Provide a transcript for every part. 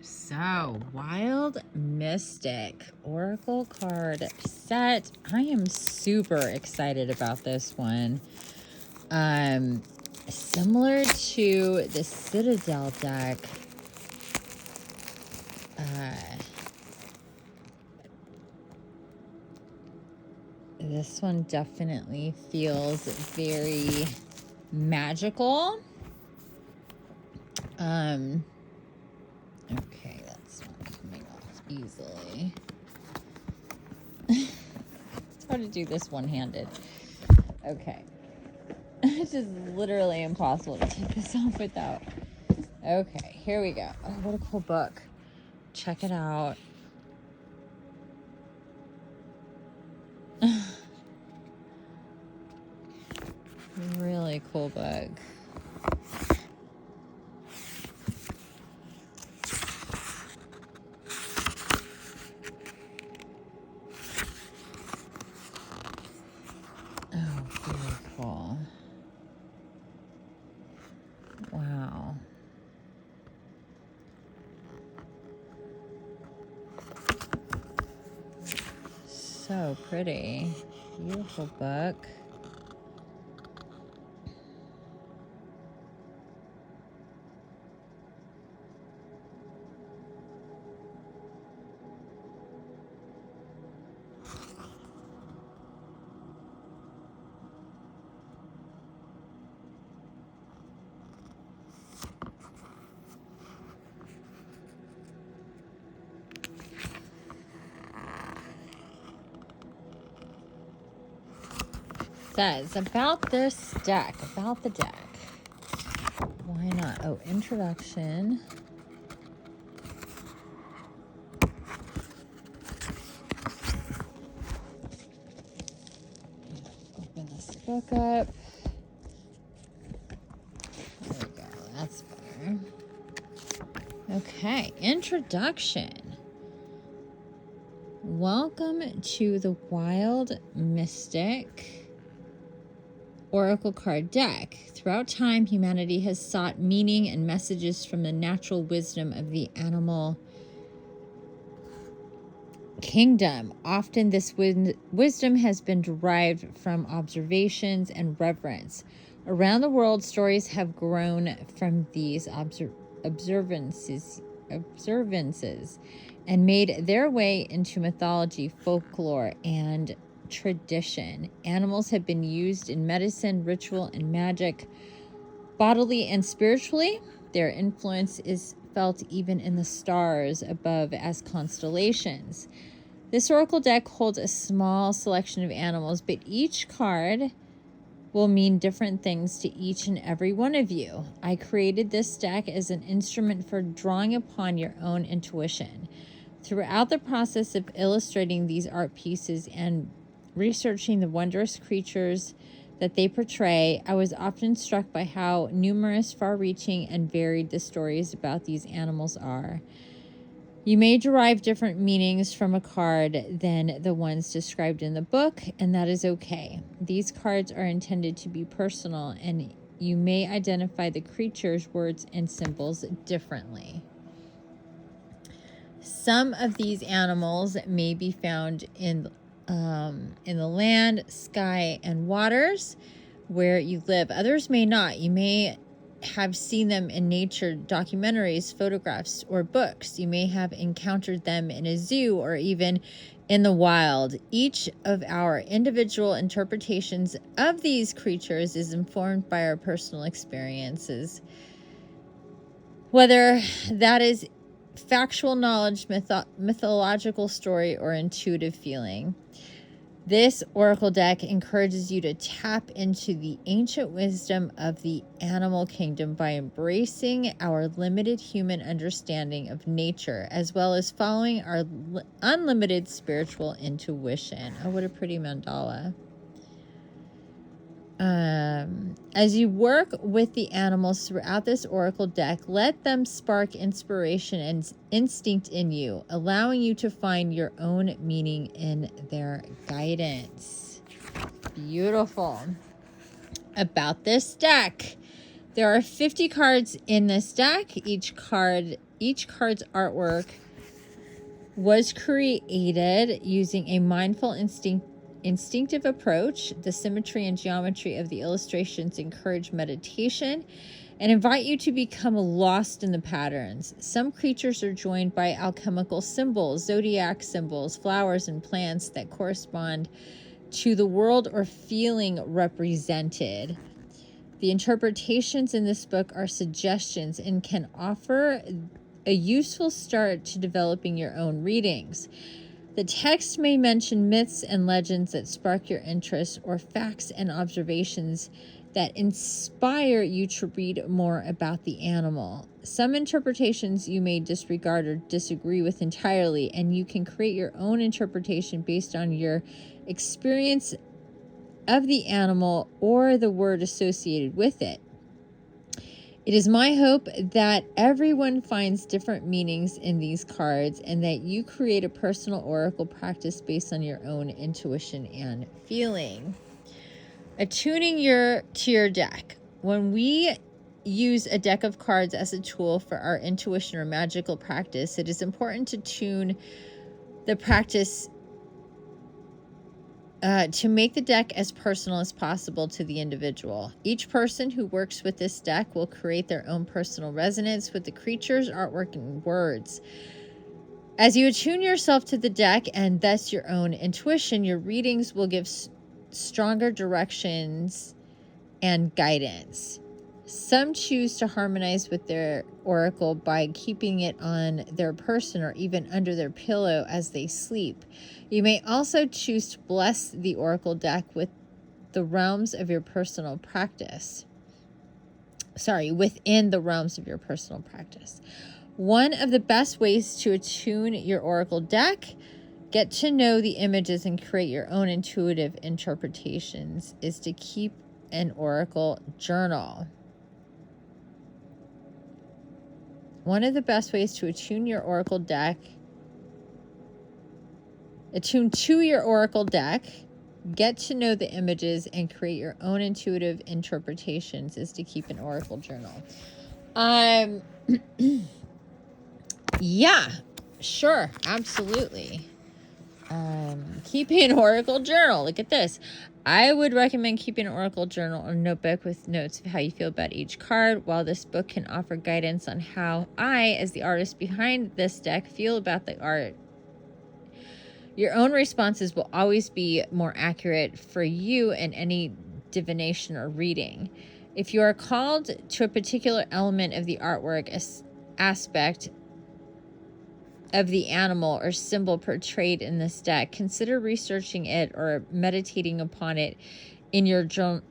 So, Wild Mystic Oracle card set. I am super excited about this one. Similar to the Citadel deck, this one definitely feels very magical. Okay, that's not coming off easily. It's hard to do this one-handed. Okay. It's just literally impossible to take this off without. Okay, here we go. Oh, what a cool book. Check it out. Really cool book. Oh, very cool. Wow. So pretty. Beautiful book. Says about this deck, about the deck. Why not? Oh, introduction. Open this book up. There we go. That's better. Okay, introduction. Welcome to the Wild Mystic Oracle card deck. Throughout time, humanity has sought meaning and messages from the natural wisdom of the animal kingdom. Often this wisdom has been derived from observations and reverence. Around the world, stories have grown from these observances and made their way into mythology, folklore, and tradition. Animals have been used in medicine, ritual, and magic, bodily and spiritually. Their influence is felt even in the stars above as constellations. This oracle deck holds a small selection of animals, but each card will mean different things to each and every one of you. I created this deck as an instrument for drawing upon your own intuition. Throughout the process of illustrating these art pieces and researching the wondrous creatures that they portray, I was often struck by how numerous, far-reaching, and varied the stories about these animals are. You may derive different meanings from a card than the ones described in the book, and that is okay. These cards are intended to be personal, and you may identify the creature's words and symbols differently. Some of these animals may be found in the land, sky, and waters where you live. Others may not. You may have seen them in nature documentaries, photographs, or books. You may have encountered them in a zoo or even in the wild. Each of our individual interpretations of these creatures is informed by our personal experiences, whether that is factual knowledge, mythological story, or intuitive feeling. This oracle deck encourages you to tap into the ancient wisdom of the animal kingdom by embracing our limited human understanding of nature, as well as following our unlimited spiritual intuition. Oh, what a pretty mandala. As you work with the animals throughout this oracle deck, let them spark inspiration and instinct in you, allowing you to find your own meaning in their guidance. Beautiful. About this deck, There are 50 cards in this deck. Each card's artwork was created using a mindful instinctive approach. The symmetry and geometry of the illustrations encourage meditation and invite you to become lost in the patterns. Some creatures are joined by alchemical symbols, zodiac symbols, flowers, and plants that correspond to the world or feeling represented. The interpretations in this book are suggestions and can offer a useful start to developing your own readings. The text may mention myths and legends that spark your interest or facts and observations that inspire you to read more about the animal. Some interpretations you may disregard or disagree with entirely, and you can create your own interpretation based on your experience of the animal or the word associated with it. It is my hope that everyone finds different meanings in these cards and that you create a personal oracle practice based on your own intuition and feeling. Attuning to your deck. When we use a deck of cards as a tool for our intuition or magical practice, it is important to tune the practice to make the deck as personal as possible to the individual. Each person who works with this deck will create their own personal resonance with the creatures, artwork, and words. As you attune yourself to the deck and thus your own intuition, your readings will give stronger directions and guidance. Some choose to harmonize with their oracle by keeping it on their person or even under their pillow as they sleep. You may also choose to bless the oracle deck with the realms of your personal practice. Within the realms of your personal practice. One of the best ways to attune your oracle deck, get to know the images and create your own intuitive interpretations, is to keep an oracle journal. One of the best ways to attune your oracle deck, attune to your oracle deck, get to know the images, and create your own intuitive interpretations is to keep an oracle journal. Yeah, sure, absolutely. Keeping an oracle journal. Look at this. I would recommend keeping an oracle journal or notebook with notes of how you feel about each card. While this book can offer guidance on how I, as the artist behind this deck, feel about the art, your own responses will always be more accurate for you in any divination or reading. If you are called to a particular element of the artwork, aspect of the animal or symbol portrayed in this deck, consider researching it or meditating upon it in your journal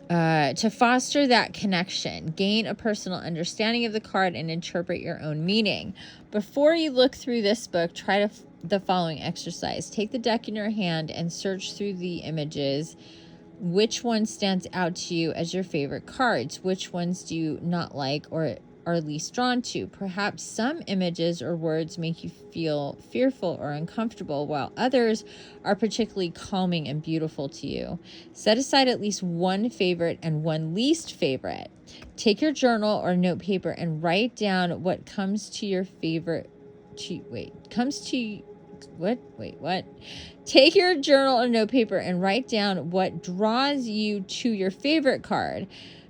to foster that connection. Gain a personal understanding of the card and interpret your own meaning. Before you look through this book, try the following exercise. Take the deck in your hand and search through the images. Which one stands out to you as your favorite cards? Which ones do you not like or are least drawn to? Perhaps some images or words make you feel fearful or uncomfortable, while others are particularly calming and beautiful to you. Set aside at least one favorite and one least favorite. Take your journal or note paper and write down what comes to your favorite. Take your journal or note paper and write down what draws you to your favorite card.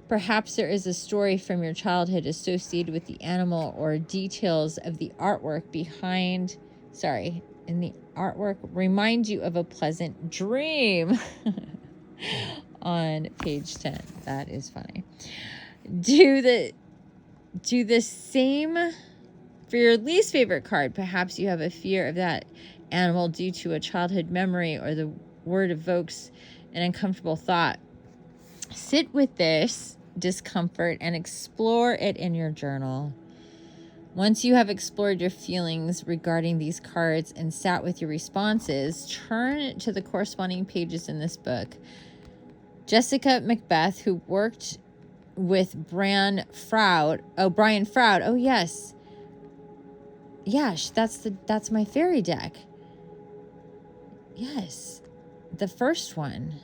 Perhaps there is a story from your childhood associated with the animal or details of the artwork in the artwork remind you of a pleasant dream. On page 10. That is funny. Do the same for your least favorite card. Perhaps you have a fear of that animal due to a childhood memory or the word evokes an uncomfortable thought. Sit with this discomfort and explore it in your journal. Once you have explored your feelings regarding these cards and sat with your responses, turn to the corresponding pages in this book. Jessica Macbeth, who worked with Brian Froud. Oh, yes. Yeah, that's my fairy deck. Yes. the first one.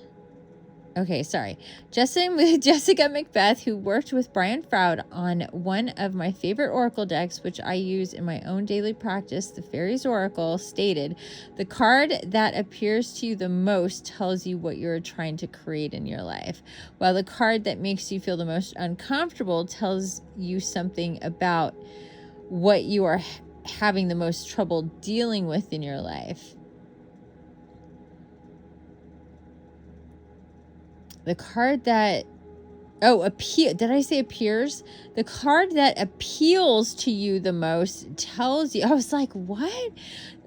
Okay, sorry. Jessica Macbeth, who worked with Brian Froud on one of my favorite oracle decks, which I use in my own daily practice, the Fairies Oracle, stated, the card that appears to you the most tells you what you're trying to create in your life, while the card that makes you feel the most uncomfortable tells you something about what you are having the most trouble dealing with in your life. The card that, did I say appears? The card that appeals to you the most tells you, I was like, what?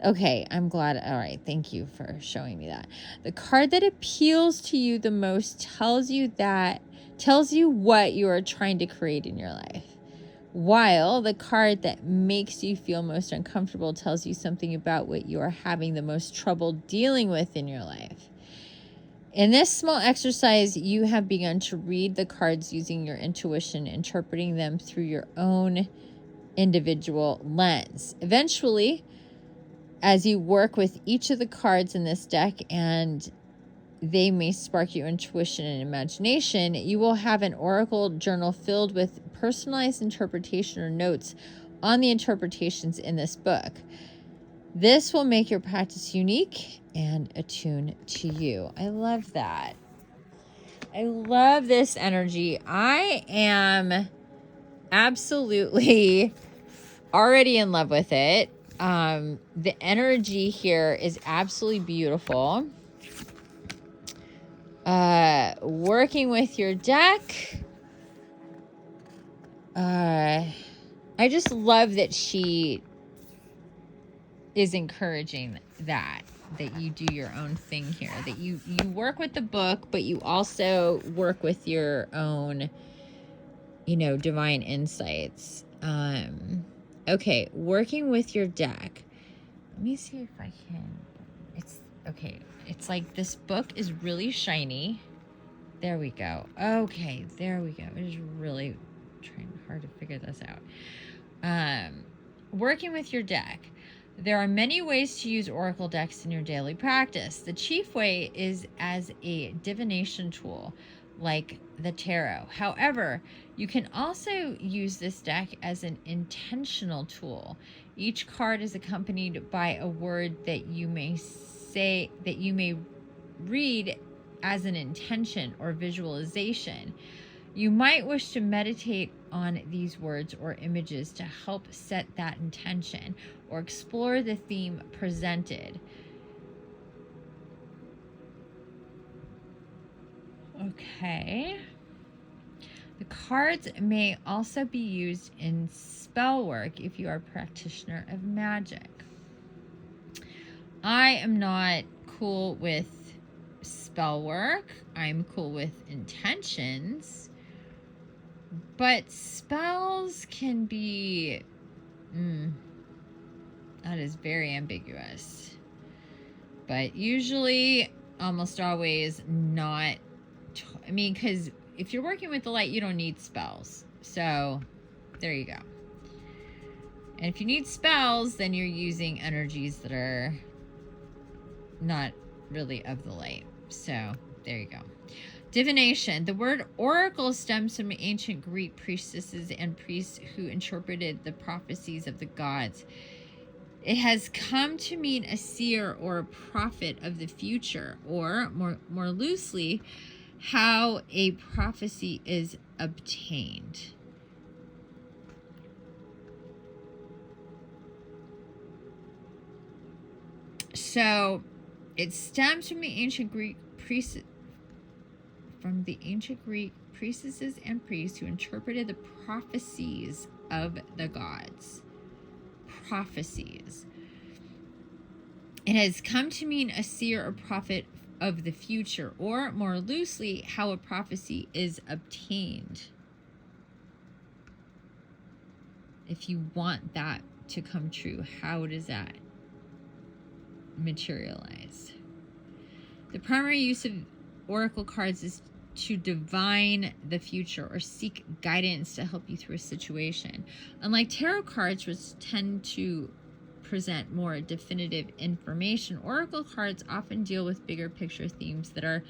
Okay, I'm glad. All right, thank you for showing me that. The card that appeals to you the most tells you what you are trying to create in your life. While the card that makes you feel most uncomfortable tells you something about what you are having the most trouble dealing with in your life. In this small exercise, you have begun to read the cards using your intuition, interpreting them through your own individual lens. Eventually, as you work with each of the cards in this deck, and they may spark your intuition and imagination, you will have an oracle journal filled with personalized interpretation or notes on the interpretations in this book. This will make your practice unique and attuned to you. I love that. I love this energy. I am absolutely already in love with it. The energy here is absolutely beautiful. Working with your deck. I just love that she is encouraging that you do your own thing here, that you work with the book, but you also work with your own, divine insights. Okay, working with your deck. Let me see if I can. It's okay. It's like this book is really shiny. There we go. Okay, there we go. It is really trying hard to figure this out. Working with your deck. There are many ways to use oracle decks in your daily practice. The chief way is as a divination tool, like the tarot. However, you can also use this deck as an intentional tool. Each card is accompanied by a word that you may read as an intention or visualization. You might wish to meditate on these words or images to help set that intention or explore the theme presented. Okay. The cards may also be used in spell work if you are a practitioner of magic. I am not cool with spell work. I'm cool with intentions. But spells can be, that is very ambiguous. But usually, almost always not, because if you're working with the light, you don't need spells. So, there you go. And if you need spells, then you're using energies that are not really of the light. So, there you go. Divination. The word oracle stems from ancient Greek priestesses and priests who interpreted the prophecies of the gods. It has come to mean a seer or a prophet of the future, or more loosely, how a prophecy is obtained. So, it stems from the ancient Greek priests. From the ancient Greek priestesses and priests who interpreted the prophecies of the gods. Prophecies. It has come to mean a seer or prophet of the future, or more loosely, how a prophecy is obtained. If you want that to come true, how does that materialize? The primary use of oracle cards is to divine the future or seek guidance to help you through a situation. Unlike tarot cards, which tend to present more definitive information. Oracle cards often deal with bigger picture themes that are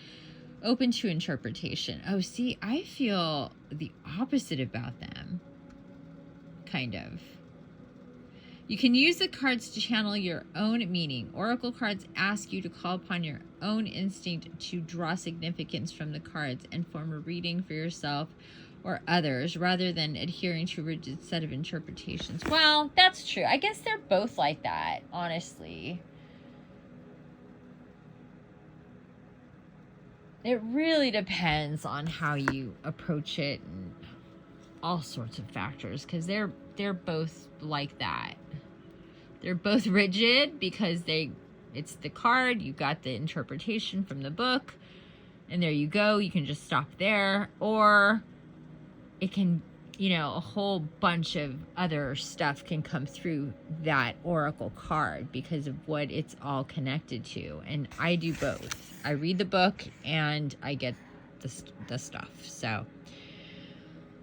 open to interpretation. Oh, see, I feel the opposite about them, kind of. You can use the cards to channel your own meaning. Oracle cards ask you to call upon your own instinct to draw significance from the cards and form a reading for yourself or others rather than adhering to a rigid set of interpretations. Well, that's true. I guess they're both like that, honestly. It really depends on how you approach it and all sorts of factors, because they're both like that. They're both rigid because it's the card, you got the interpretation from the book, and there you go, you can just stop there. Or it can, you know, a whole bunch of other stuff can come through that oracle card because of what it's all connected to. And I do both. I read the book and I get the stuff. So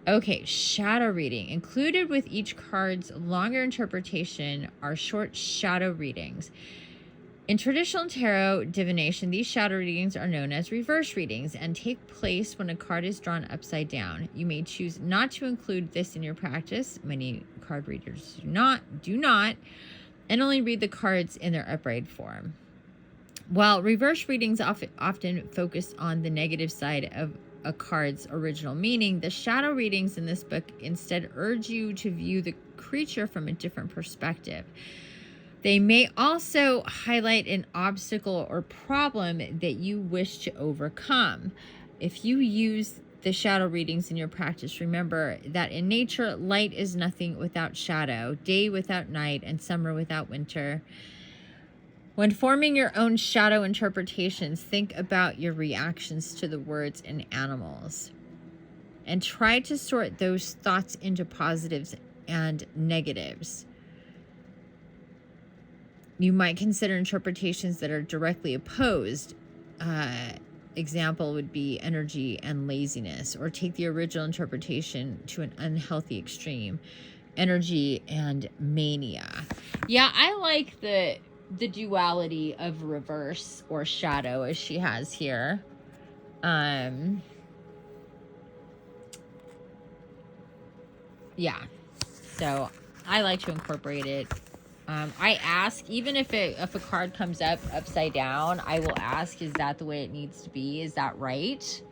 okay, shadow reading. Included with each card's longer interpretation are short shadow readings. In traditional tarot divination, these shadow readings are known as reverse readings and take place when a card is drawn upside down. You may choose not to include this in your practice. Many card readers do not, and only read the cards in their upright form. While reverse readings often focus on the negative side of a card's original meaning, the shadow readings in this book instead urge you to view the creature from a different perspective. They may also highlight an obstacle or problem that you wish to overcome. If you use the shadow readings in your practice, remember that in nature, light is nothing without shadow, day without night, and summer without winter. When forming your own shadow interpretations, think about your reactions to the words and animals, and try to sort those thoughts into positives and negatives. You might consider interpretations that are directly opposed. Example would be energy and laziness, or take the original interpretation to an unhealthy extreme, energy and mania. Yeah, I like the duality of reverse or shadow as she has here. Yeah, so I like to incorporate it. I ask, even if a card comes up upside down, I will ask, is that the way it needs to be? Is that right?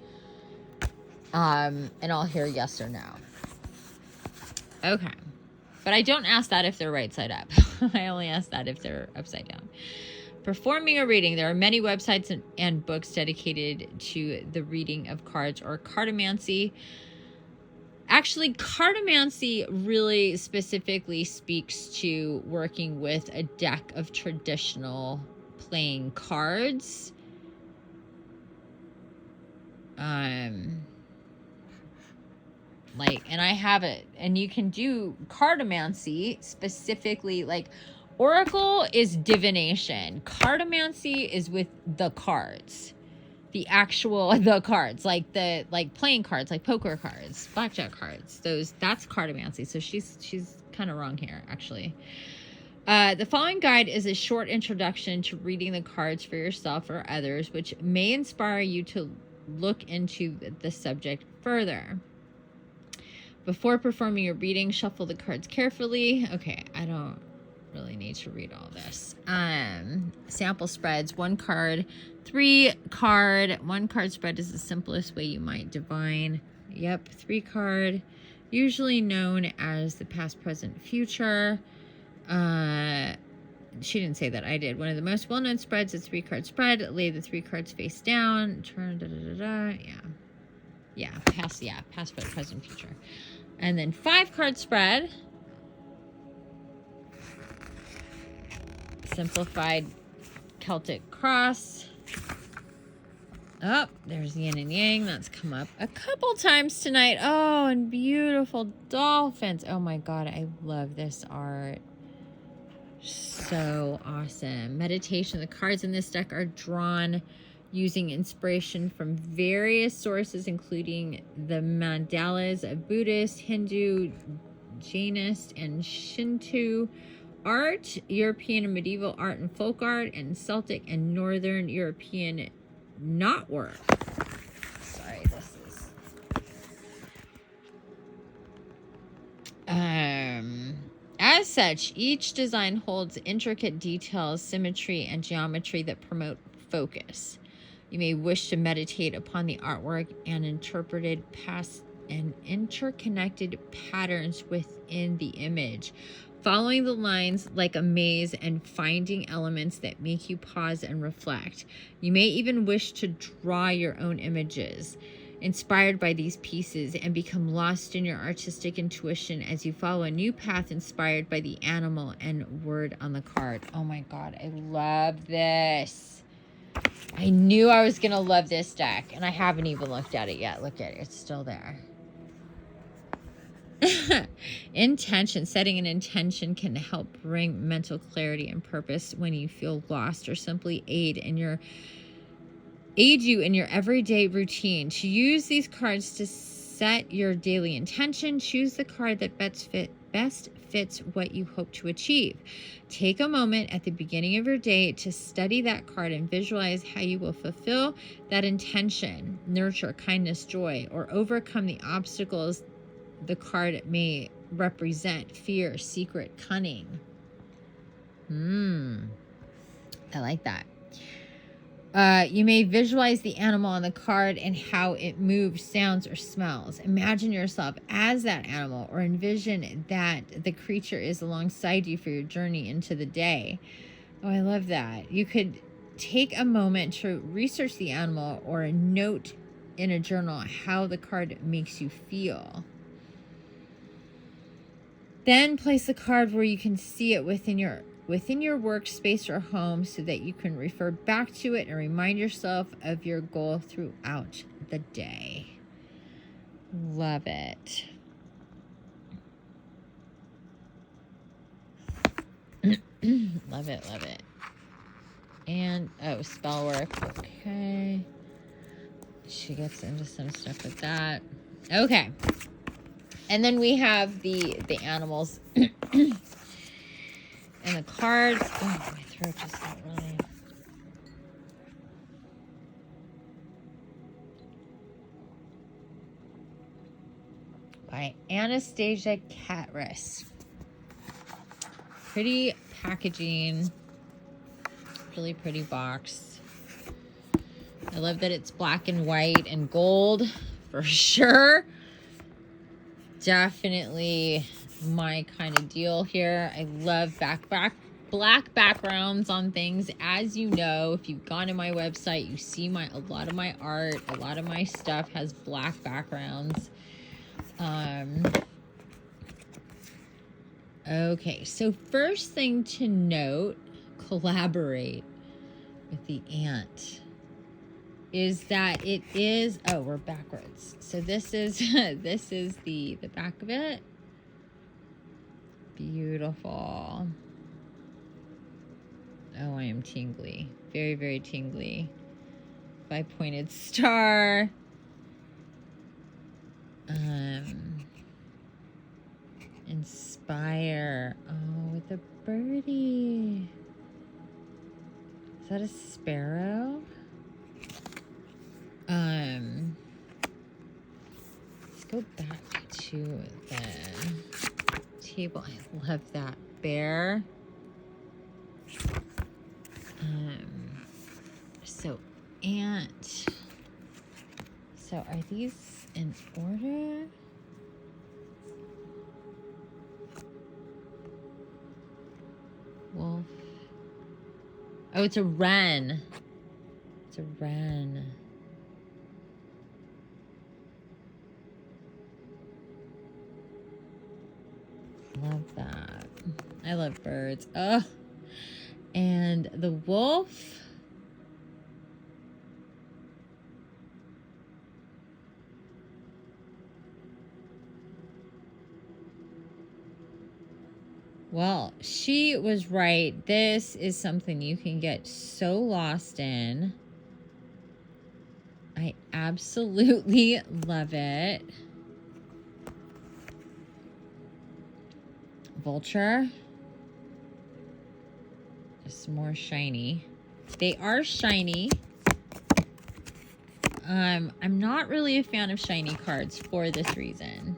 And I'll hear yes or no. Okay. But I don't ask that if they're right side up. I only ask that if they're upside down. Performing a reading. There are many websites and books dedicated to the reading of cards or cartomancy. Actually, cartomancy really specifically speaks to working with a deck of traditional playing cards. And I have it, and you can do cartomancy specifically, like oracle is divination. Cartomancy is with the cards, the cards, like playing cards, like poker cards, blackjack cards. That's cartomancy. So she's kind of wrong here, actually. The following guide is a short introduction to reading the cards for yourself or others, which may inspire you to look into the subject further. Before performing your reading, shuffle the cards carefully. Okay, I don't really need to read all this. Sample spreads, 1 card, 3 card. 1 card spread is the simplest way you might divine. Yep, 3 card, usually known as the past, present, future. She didn't say that, I did. One of the most well-known spreads is 3 card spread. Lay the 3 cards face down. Turn, Yeah, past, present, future. And then 5 card spread. Simplified Celtic cross. Oh, there's yin and yang. That's come up a couple times tonight. Oh, and beautiful dolphins. Oh my God, I love this art. So awesome. Meditation. The cards in this deck are drawn using inspiration from various sources, including the mandalas of Buddhist, Hindu, Jainist, and Shinto art, European and medieval art and folk art, and Celtic and Northern European knotwork. Sorry, this is... As such, each design holds intricate details, symmetry, and geometry that promote focus. You may wish to meditate upon the artwork and interpreted past and interconnected patterns within the image, following the lines like a maze and finding elements that make you pause and reflect. You may even wish to draw your own images inspired by these pieces and become lost in your artistic intuition as you follow a new path inspired by the animal and word on the card. Oh my God, I love this. I knew I was going to love this deck, and I haven't even looked at it yet. Look at it. It's still there. Intention. Setting an intention can help bring mental clarity and purpose when you feel lost, or simply aid you in your everyday routine. To use these cards to set your daily intention, choose the card that best fits what you hope to achieve. Take a moment at the beginning of your day to study that card and visualize how you will fulfill that intention, nurture kindness, joy, or overcome the obstacles the card may represent: fear, secret, cunning. I like that. You may visualize the animal on the card and how it moves, sounds, or smells. Imagine yourself as that animal, or envision that the creature is alongside you for your journey into the day. Oh, I love that. You could take a moment to research the animal or note in a journal how the card makes you feel. Then place the card where you can see it within your workspace or home, so that you can refer back to it and remind yourself of your goal throughout the day. Love it. Love it, love it. And, oh, spell work. Okay. She gets into some stuff with that. Okay. And then we have the animals and the cards. Oh, my throat just got really... By Anastasia Catris. Pretty packaging. Really pretty box. I love that it's black and white and gold for sure. Definitely my kind of deal here. I love black backgrounds on things. As you know, if you've gone to my website, you see a lot of my art, a lot of my stuff has black backgrounds. Okay, so first thing to note, collaborate with the ant, is that it is, oh, we're backwards. So this is this is the back of it. Beautiful. Oh, I am tingly. Very, very tingly. 5-pointed star. Inspire. Oh, with a birdie. Is that a sparrow? Let's go back to the table. I love that bear. So ant. So are these in order? Wolf. Oh, it's a wren. It's a wren. Love that. I love birds. Oh, and the wolf. Well, she was right. This is something you can get so lost in. I absolutely love it. Vulture. some more shiny. They are shiny. I'm not really a fan of shiny cards for this reason.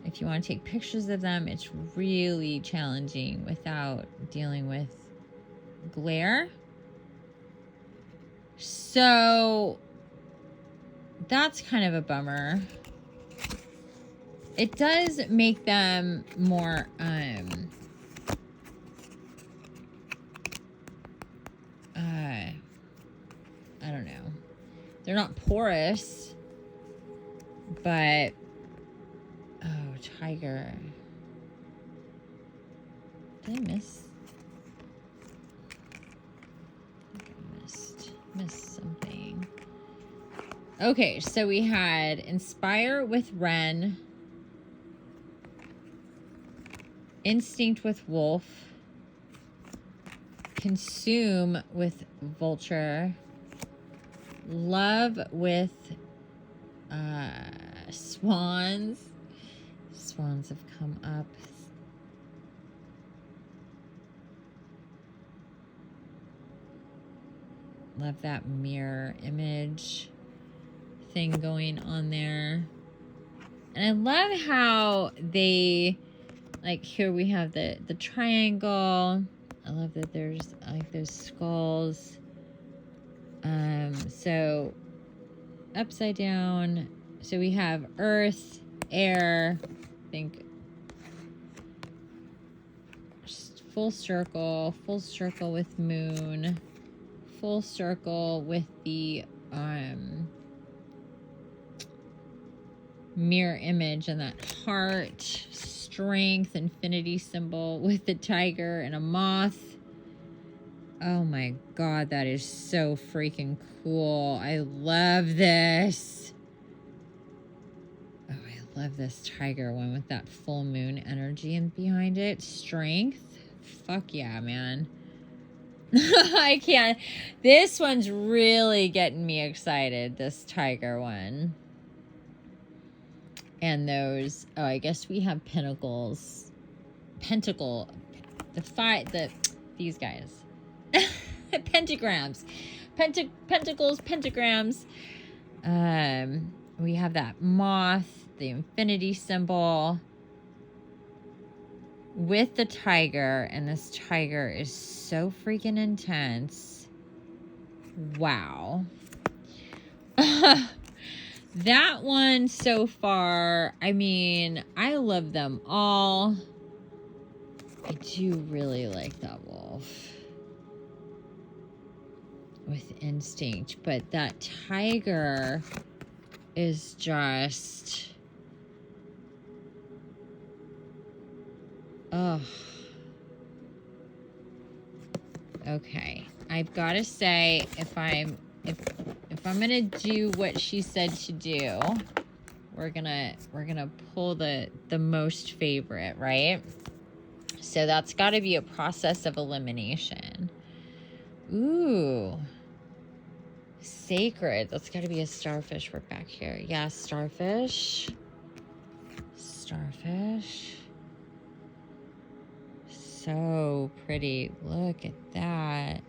If you want to take pictures of them, it's really challenging without dealing with glare. So that's kind of a bummer. It does make them more, I don't know. They're not porous, but, oh, tiger. Did I miss? I think I missed something. Okay, so we had Inspire with Wren, Instinct with Wolf, Consume with Vulture, Love with Swans. Swans have come up. Love that mirror image thing going on there. And I love how they, like, here we have the triangle. I love that there's like those skulls. So upside down. So we have earth, air, I think full circle with moon, full circle with the mirror image and that heart, strength, infinity symbol with the tiger and a moth. Oh my god, that is so freaking cool. I love this. Oh, I love this tiger one with that full moon energy and behind it. Strength. Fuck yeah, man. I can't. This one's really getting me excited, this tiger one. And those, oh, I guess we have pentacles. Pentacle. These guys. Pentagrams. Pentacles, pentagrams. We have that moth, the infinity symbol with the tiger, and this tiger is so freaking intense. Wow. That one so far, I mean, I love them all. I do really like that wolf with instinct, but that tiger is just, oh, okay. I've got to say, if I'm gonna do what she said to do, we're gonna pull the most favorite, right? So that's got to be a process of elimination. Ooh, sacred. That's got to be a starfish. We're back here. Yeah, starfish. Starfish. So pretty. Look at that.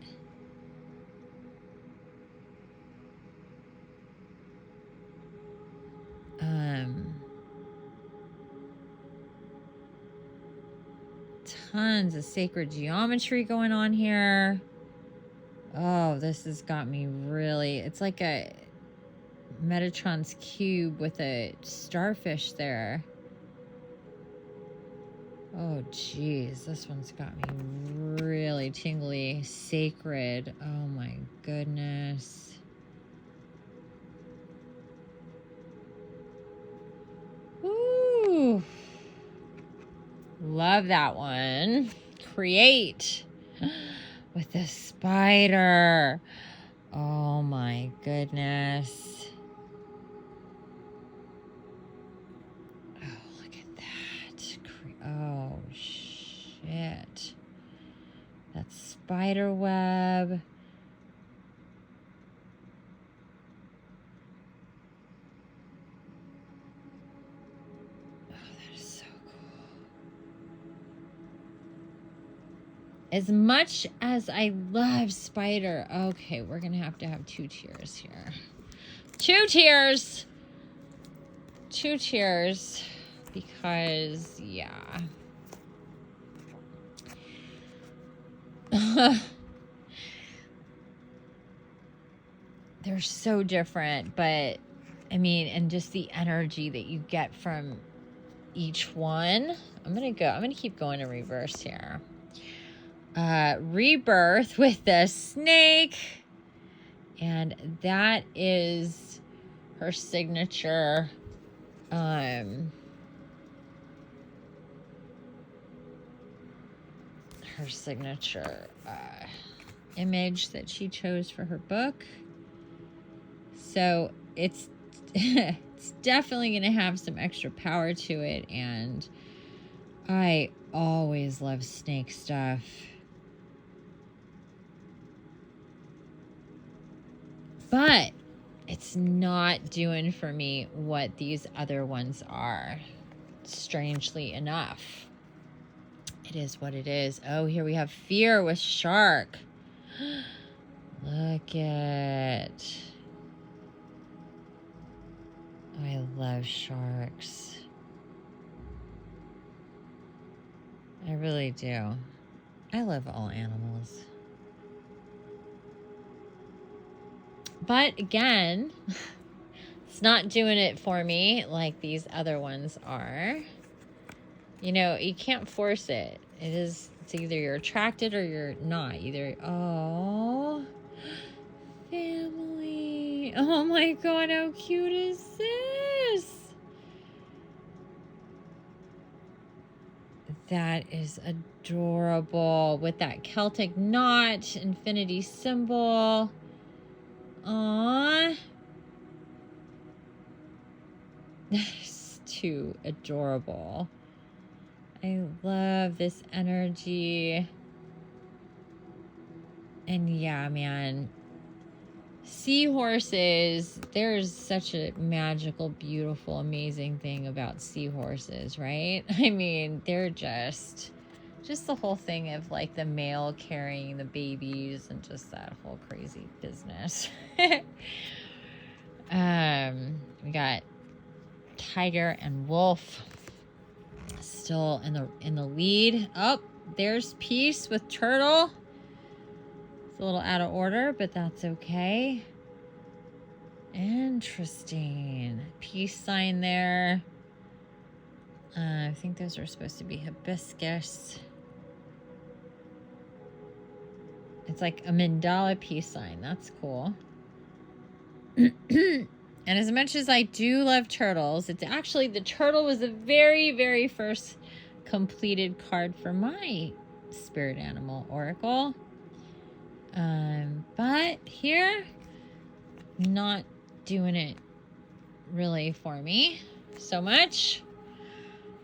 Tons of sacred geometry going on here. Oh, this has got me really, it's like a Metatron's cube with a starfish there. Oh, geez. This one's got me really tingly. Sacred. Oh, my goodness. Ooh. Love that one. Create with the spider. Oh, my goodness. Oh, shit. That spider web. Oh, that is so cool. As much as I love spider, okay, we're going to have 2 tiers here. 2 tiers. 2 tiers. Because, yeah. They're so different, but I mean, and just the energy that you get from each one. I'm going to keep going in reverse here. Rebirth with the snake. And that is her signature, her signature image that she chose for her book. So it's it's definitely going to have some extra power to it, and I always love snake stuff. But it's not doing for me what these other ones are, strangely enough. It is what it is. Oh, here we have fear with shark. Look at. I love sharks. I really do. I love all animals. But again, it's not doing it for me like these other ones are. You know, you can't force it. It's either you're attracted or you're not. Either, oh, family. Oh my God, how cute is this? That is adorable with that Celtic knot, Infiniti symbol. Aww. That's too adorable. I love this energy. And yeah, man, seahorses, there's such a magical, beautiful, amazing thing about seahorses, right? I mean, they're just the whole thing of like the male carrying the babies and just that whole crazy business. We got tiger and wolf still in the lead. Oh, there's peace with turtle. It's a little out of order, but that's okay. Interesting. Peace sign there. I think those are supposed to be hibiscus. It's like a mandala peace sign. That's cool. And as much as I do love turtles, it's actually, the turtle was the very, very first completed card for my spirit animal oracle. But here, not doing it really for me so much.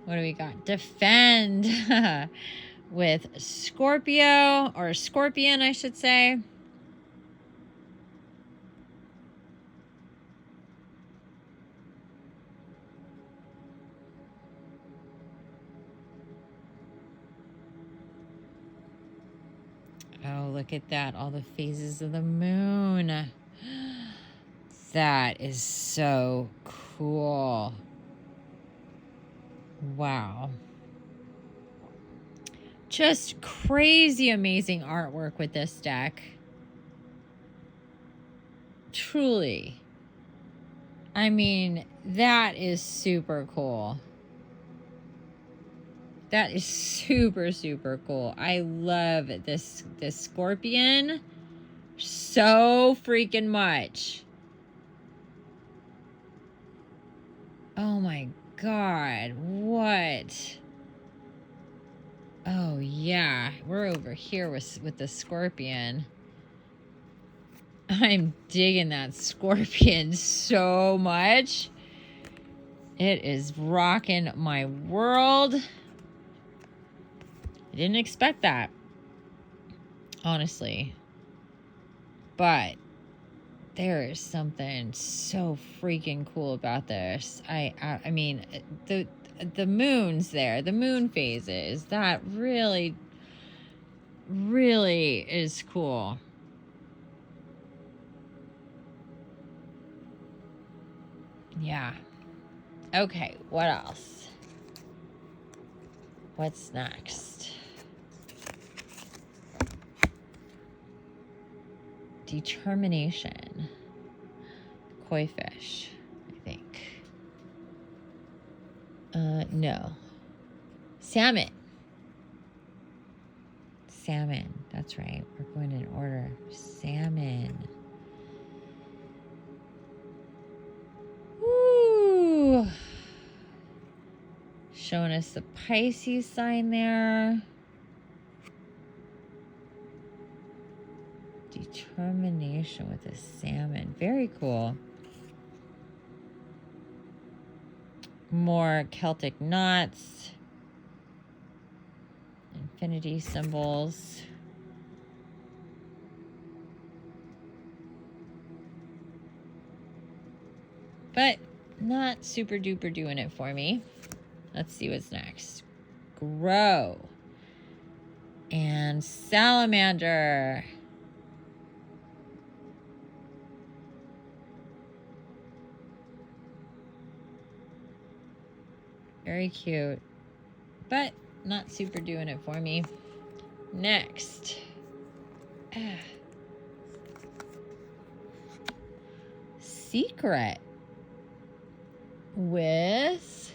What do we got? Defend with Scorpio, or Scorpion, I should say. Oh, look at that. All the phases of the moon. That is so cool. Wow. Just crazy amazing artwork with this deck. Truly. I mean, that is super cool. That is super, super cool. I love this scorpion so freaking much. Oh my God. What? Oh yeah. We're over here with the scorpion. I'm digging that scorpion so much. It is rocking my world. I didn't expect that, honestly. But there is something so freaking cool about this. I mean, the moons there, the moon phases, that really really is cool. Yeah. Okay, what else? What's next? Determination. Koi fish, I think. No. Salmon. Salmon. That's right. We're going in order. Salmon. Woo! Showing us the Pisces sign there. Determination with a salmon. Very cool. More Celtic knots. Infinity symbols. But not super duper doing it for me. Let's see what's next. Grow. And salamander. Very cute. But not super doing it for me. Next. Secret. With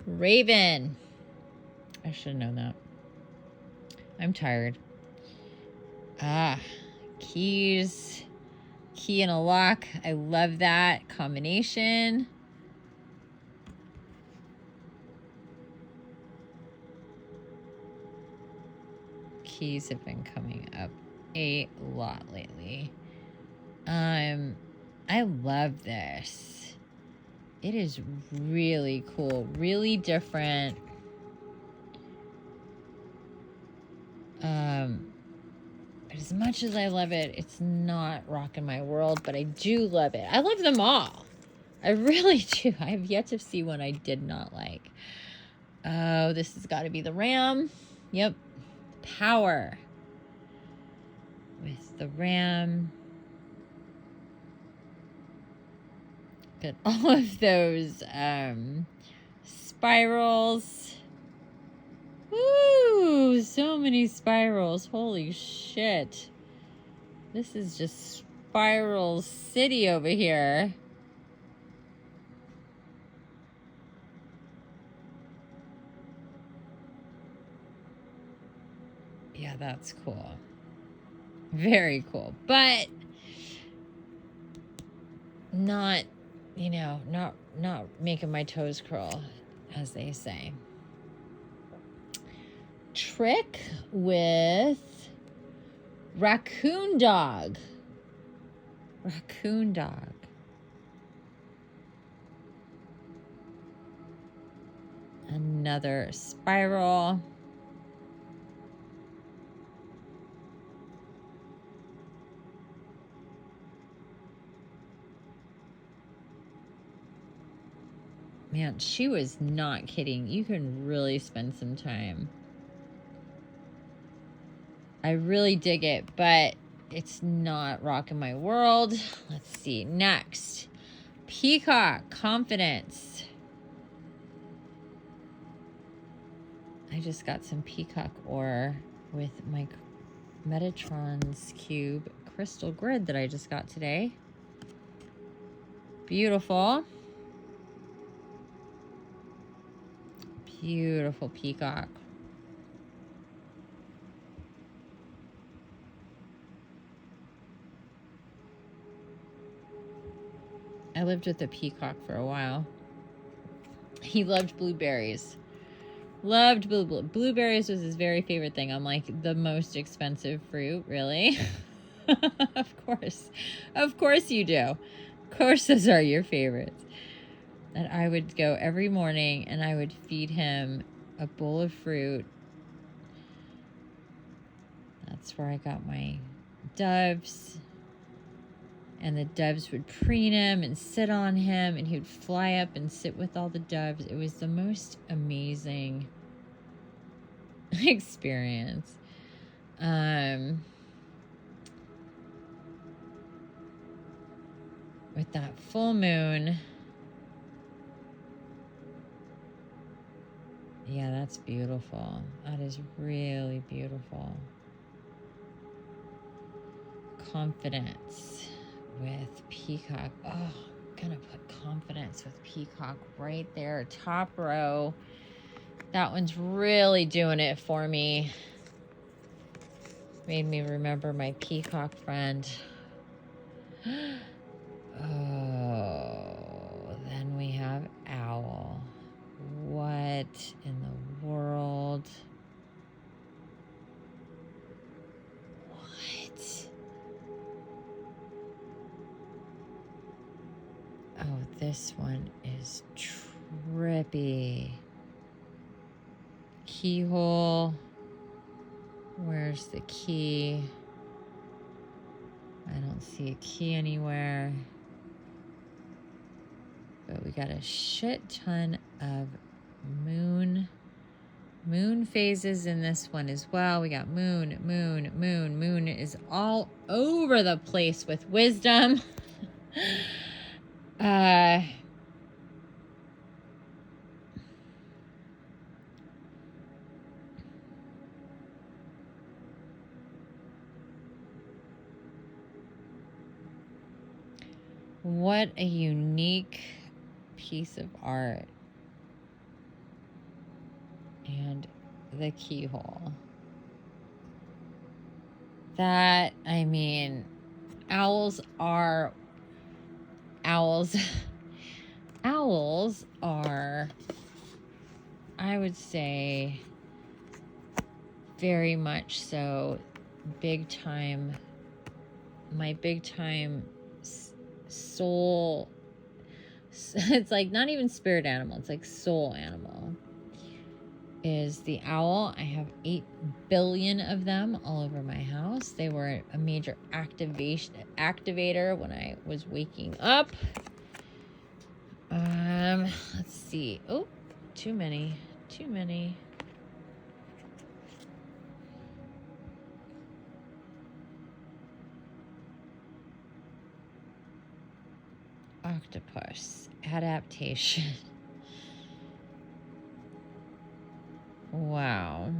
Raven. I should have known that. I'm tired. Keys. Key and a lock. I love that combination. Keys have been coming up a lot lately. I love this. It is really cool, really different. But as much as I love it, it's not rocking my world, but I do love it. I love them all. I really do. I have yet to see one I did not like. Oh, this has got to be the Ram. Yep. Power. With the Ram. Got all of those spirals. Woo! So many spirals. Holy shit. This is just Spiral City over here. Yeah, that's cool. Very cool. But not, you know, not making my toes curl, as they say. Trick with Raccoon Dog. Raccoon Dog. Another spiral. Man, she was not kidding. You can really spend some time. I really dig it, but it's not rocking my world. Let's see. Next. Peacock. Confidence. I just got some peacock ore with my Metatron's Cube crystal grid that I just got today. Beautiful. Beautiful peacock. I lived with a peacock for a while. He loved blueberries. Loved blueberries was his very favorite thing. I'm like, the most expensive fruit, really? Of course. Of course you do. Of course those are your favorites. And I would go every morning and I would feed him a bowl of fruit. That's where I got my doves. And the doves would preen him and sit on him, and he would fly up and sit with all the doves. It was the most amazing experience. With that full moon. Yeah, that's beautiful. That is really beautiful. Confidence with Peacock. Oh, I'm gonna put confidence with Peacock right there, top row. That one's really doing it for me. Made me remember my peacock friend. Oh, then we have owl. What in the world? What? Oh, this one is trippy. Keyhole. Where's the key? I don't see a key anywhere. But we got a shit ton of moon phases in this one as well. We got moon. Moon is all over the place with wisdom. What a unique piece of art. And the keyhole. That, I mean, owls are, I would say, very much so big time, my big time soul. It's like not even spirit animal, it's like soul animal is the owl. I have 8 billion of them all over my house. They were a major activator when I was waking up. Let's see. Oh, too many. Octopus adaptation. Wow.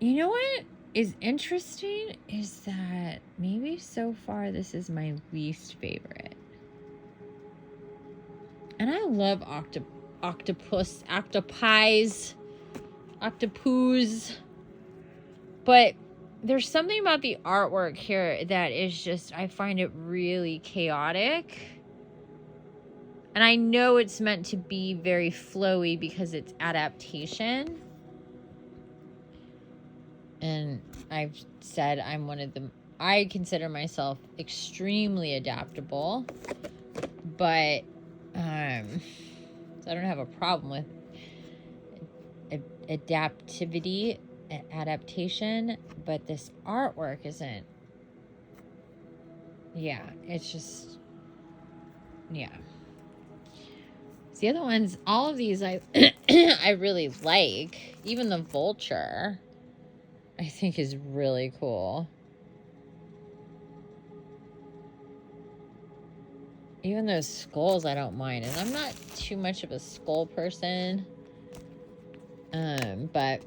You know what is interesting is that maybe so far this is my least favorite. And I love octopus, but there's something about the artwork here that is just, I find it really chaotic. And I know it's meant to be very flowy because it's adaptation. And I've said I consider myself extremely adaptable, but so I don't have a problem with adaptation, but this artwork isn't. Yeah, it's just, yeah. So the other ones, all of these I I really like. Even the vulture I think is really cool. Even those skulls I don't mind. And I'm not too much of a skull person. But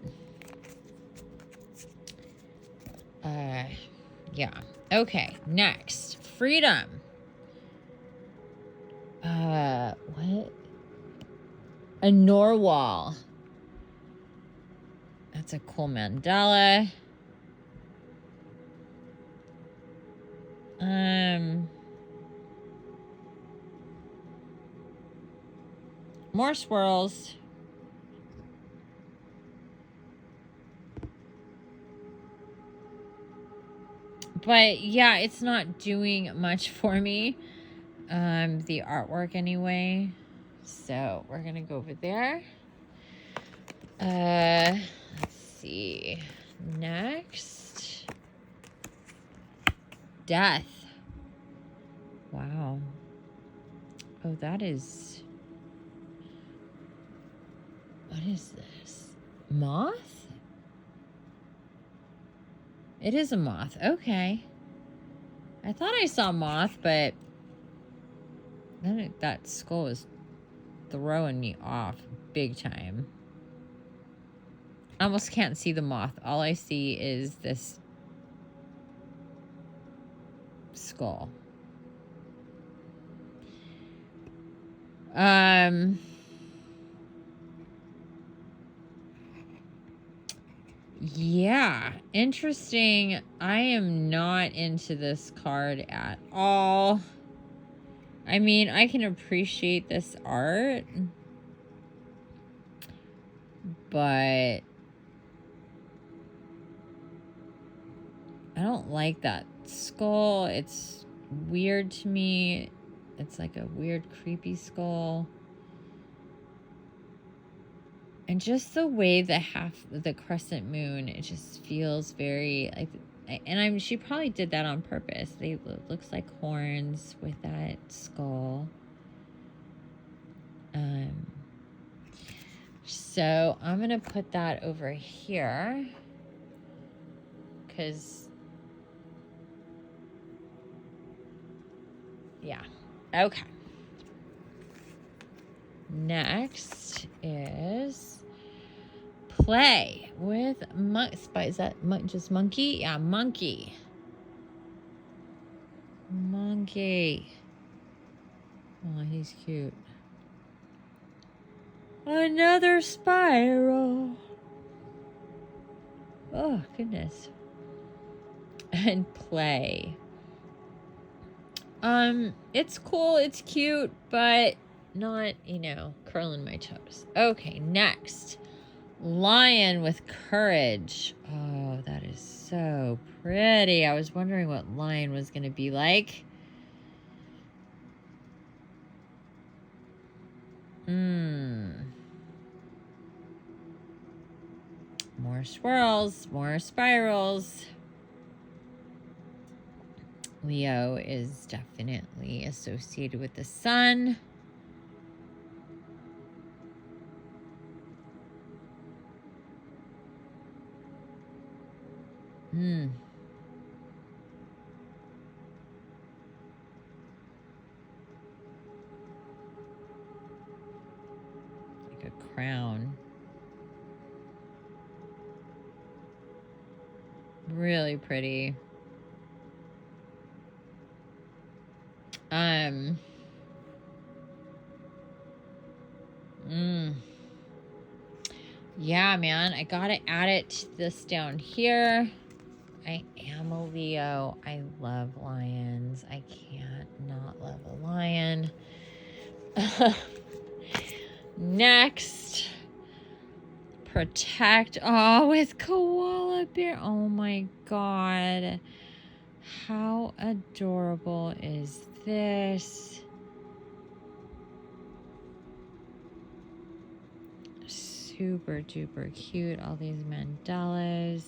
yeah. Okay, next. Freedom. What? A narwhal. That's a cool mandala. More swirls. But yeah, it's not doing much for me. The artwork anyway. So we're gonna go over there. Let's see. Next. death. Wow. Oh, that is... What is this? Moth? It is a moth. Okay. I thought I saw moth, but then that skull was throwing me off big time. I almost can't see the moth. All I see is this skull. Yeah, interesting. I am not into this card at all. I mean, I can appreciate this art, but I don't like that skull. It's weird to me. It's like a weird, creepy skull. And just the way the crescent moon, it just feels very like, and she probably did that on purpose. Looks like horns with that skull. So I'm gonna put that over here because, yeah, okay. Next is play with is that just monkey? Yeah, monkey. Monkey. Oh, he's cute. Another spiral. Oh, goodness. And play. It's cool, it's cute, but not, curling my toes. Okay, next. Lion with courage. Oh, that is so pretty. I was wondering what lion was going to be like. More swirls, more spirals. Leo is definitely associated with the sun. Like a crown. Really pretty. Yeah, man, I gotta add it to this down here. I am a Leo. I love lions. I can't not love a lion. Next, protect. Oh, with koala bear. Oh my God. How adorable is this? Super duper cute. All these mandalas.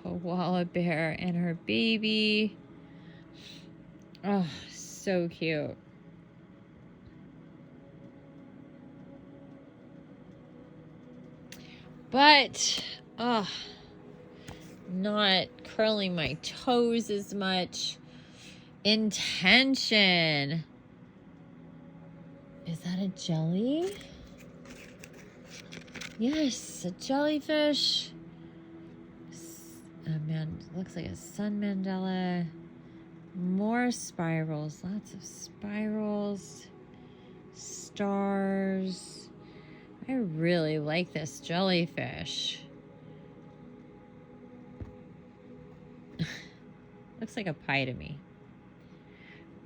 Koala bear and her baby. Oh, so cute. But, not curling my toes as much. Intention. Is that a jelly? Yes, a jellyfish. Looks like a sun mandala. More spirals. Lots of spirals. Stars. I really like this jellyfish. Looks like a pie to me.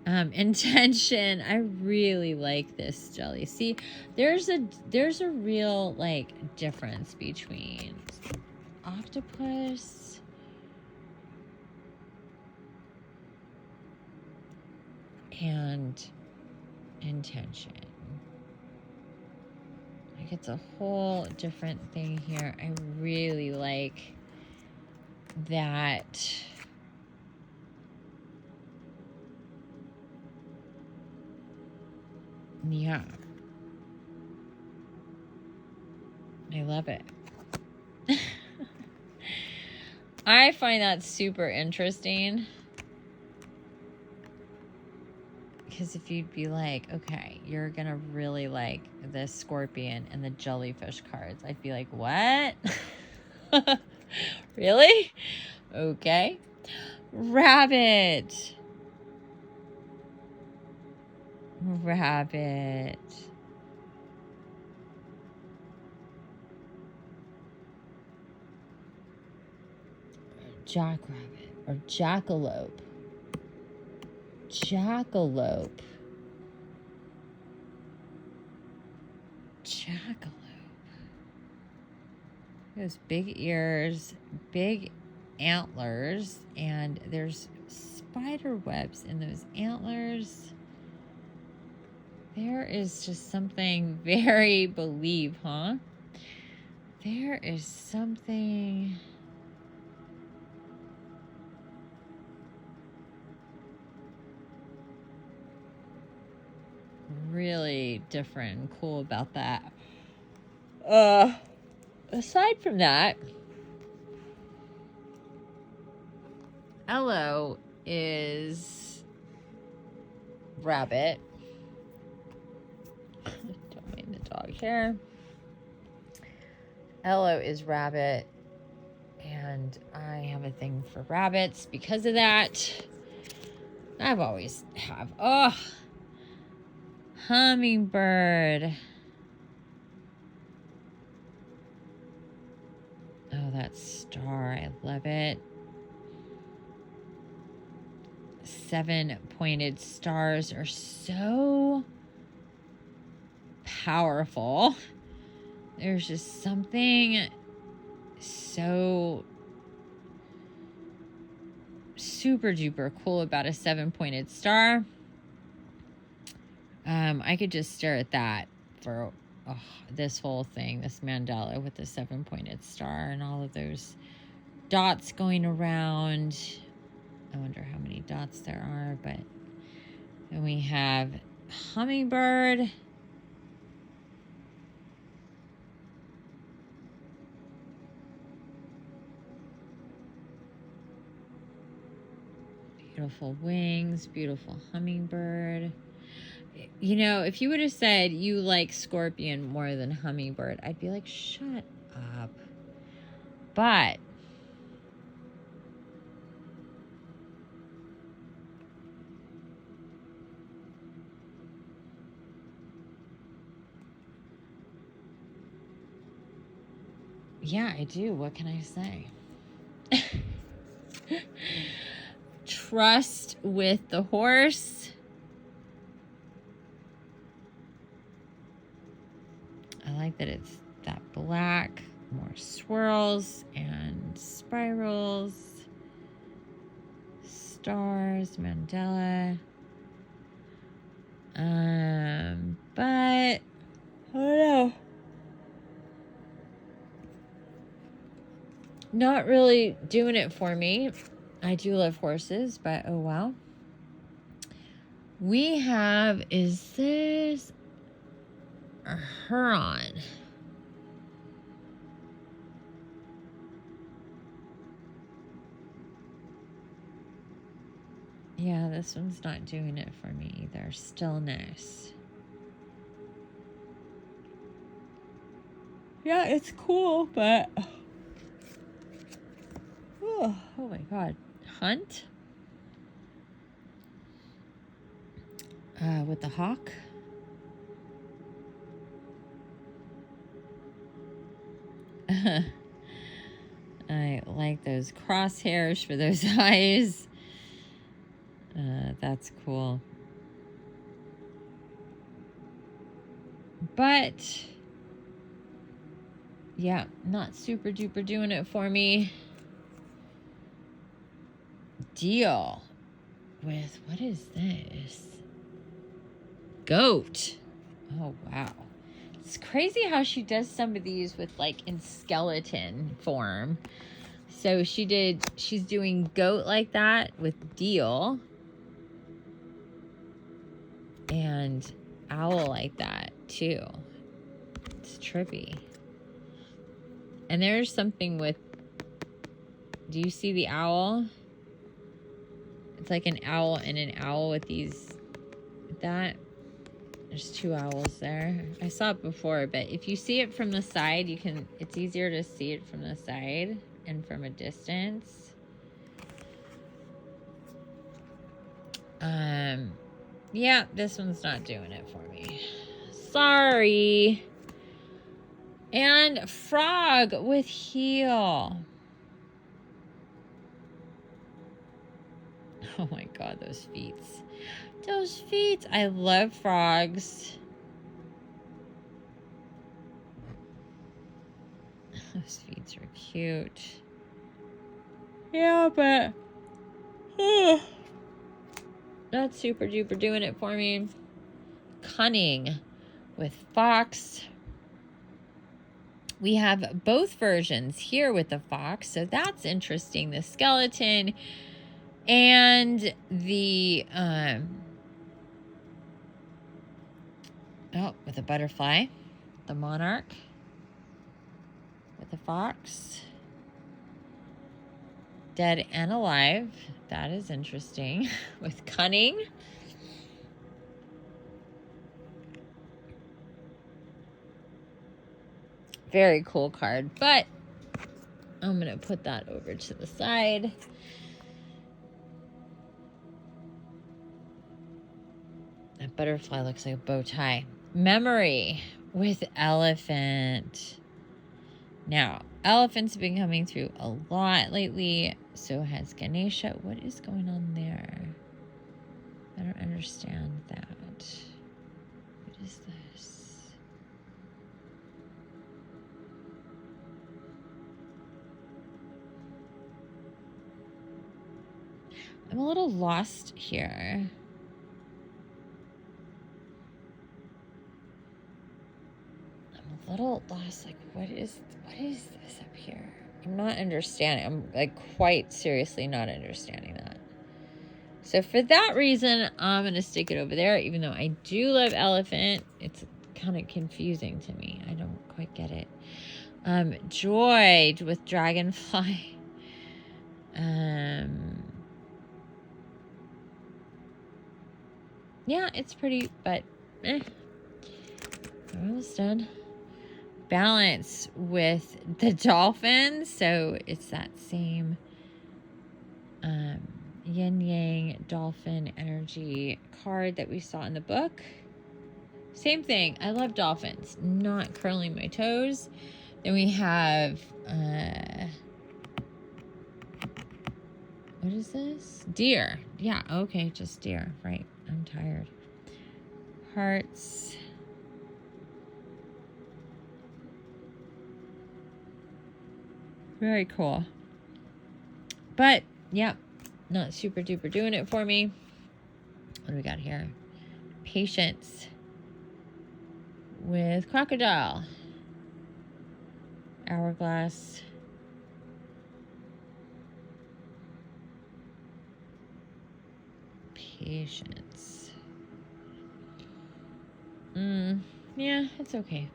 Intention. I really like this jelly. See, there's a real difference between octopus and intention. Like, it's a whole different thing here. I really like that. Yeah. I love it. I find that super interesting. Because if you'd be like, okay, you're going to really like the scorpion and the jellyfish cards, I'd be like, what? Really? Okay. Rabbit. Rabbit. Jackrabbit or jackalope. Jackalope. Jackalope. Those big ears, big antlers, and there's spider webs in those antlers. There is just something very believe, huh? There is something really different and cool about that. Aside from that, Ello is rabbit. Don't mind the dog here. Ello is rabbit, and I have a thing for rabbits because of that. I've always have. Oh, hummingbird. Oh, that star. I love it. 7-pointed stars are so powerful. There's just something so super duper cool about a 7-pointed star. I could just stare at that for this whole thing, this mandala with the 7-pointed star and all of those dots going around. I wonder how many dots there are, but then we have hummingbird. Beautiful wings, beautiful hummingbird. You know, if you would have said you like scorpion more than hummingbird, I'd be like, shut up. But yeah, I do. What can I say? Trust with the horse. I like that it's that black, more swirls and spirals, stars, mandala. But I don't know. Not really doing it for me. I do love horses, but oh well. We have, is this a Huron? Yeah, this one's not doing it for me either. Stillness. Yeah, it's cool, but oh my god. Hunt? With the hawk. I like those crosshairs for those eyes. That's cool. But yeah, not super duper doing it for me. Deal with, what is this? Goat. Oh wow. It's crazy how she does some of these with like in skeleton form. So she's doing goat like that with deal. And owl like that too. It's trippy. And there's something with, do you see the owl? It's like an owl and an owl with these, that. There's two owls there. I saw it before, but if you see it from the side, it's easier to see it from the side and from a distance. Yeah, this one's not doing it for me. Sorry. And frog with heel. Oh my God, those feet. Those feet. I love frogs. Those feet are cute. Yeah, but not super duper doing it for me. Cunning with fox. We have both versions here with the fox, so that's interesting. The skeleton and the with a butterfly, the monarch with the fox, dead and alive. That is interesting. With cunning. Very cool card, but I'm going to put that over to the side. That butterfly looks like a bow tie. Memory with elephant. Now, elephants have been coming through a lot lately. So has Ganesha. What is going on there? I don't understand that. What is this? I'm a little lost here. I'm a little lost. Like, what is this up here? I'm not understanding. I'm like quite seriously not understanding that. So for that reason, I'm going to stick it over there. Even though I do love elephant, it's kind of confusing to me. I don't quite get it. Joy with dragonfly. Yeah, it's pretty, but we're almost done. Balance with the dolphin. So it's that same yin yang dolphin energy card that we saw in the book. Same thing. I love dolphins. Not curling my toes. Then we have what is this? Deer. Yeah, okay, just deer. Right. I'm tired. Hearts. Very cool. But, yeah, not super duper doing it for me. What do we got here? Patience with crocodile. Hourglass. Patience. Yeah, it's okay.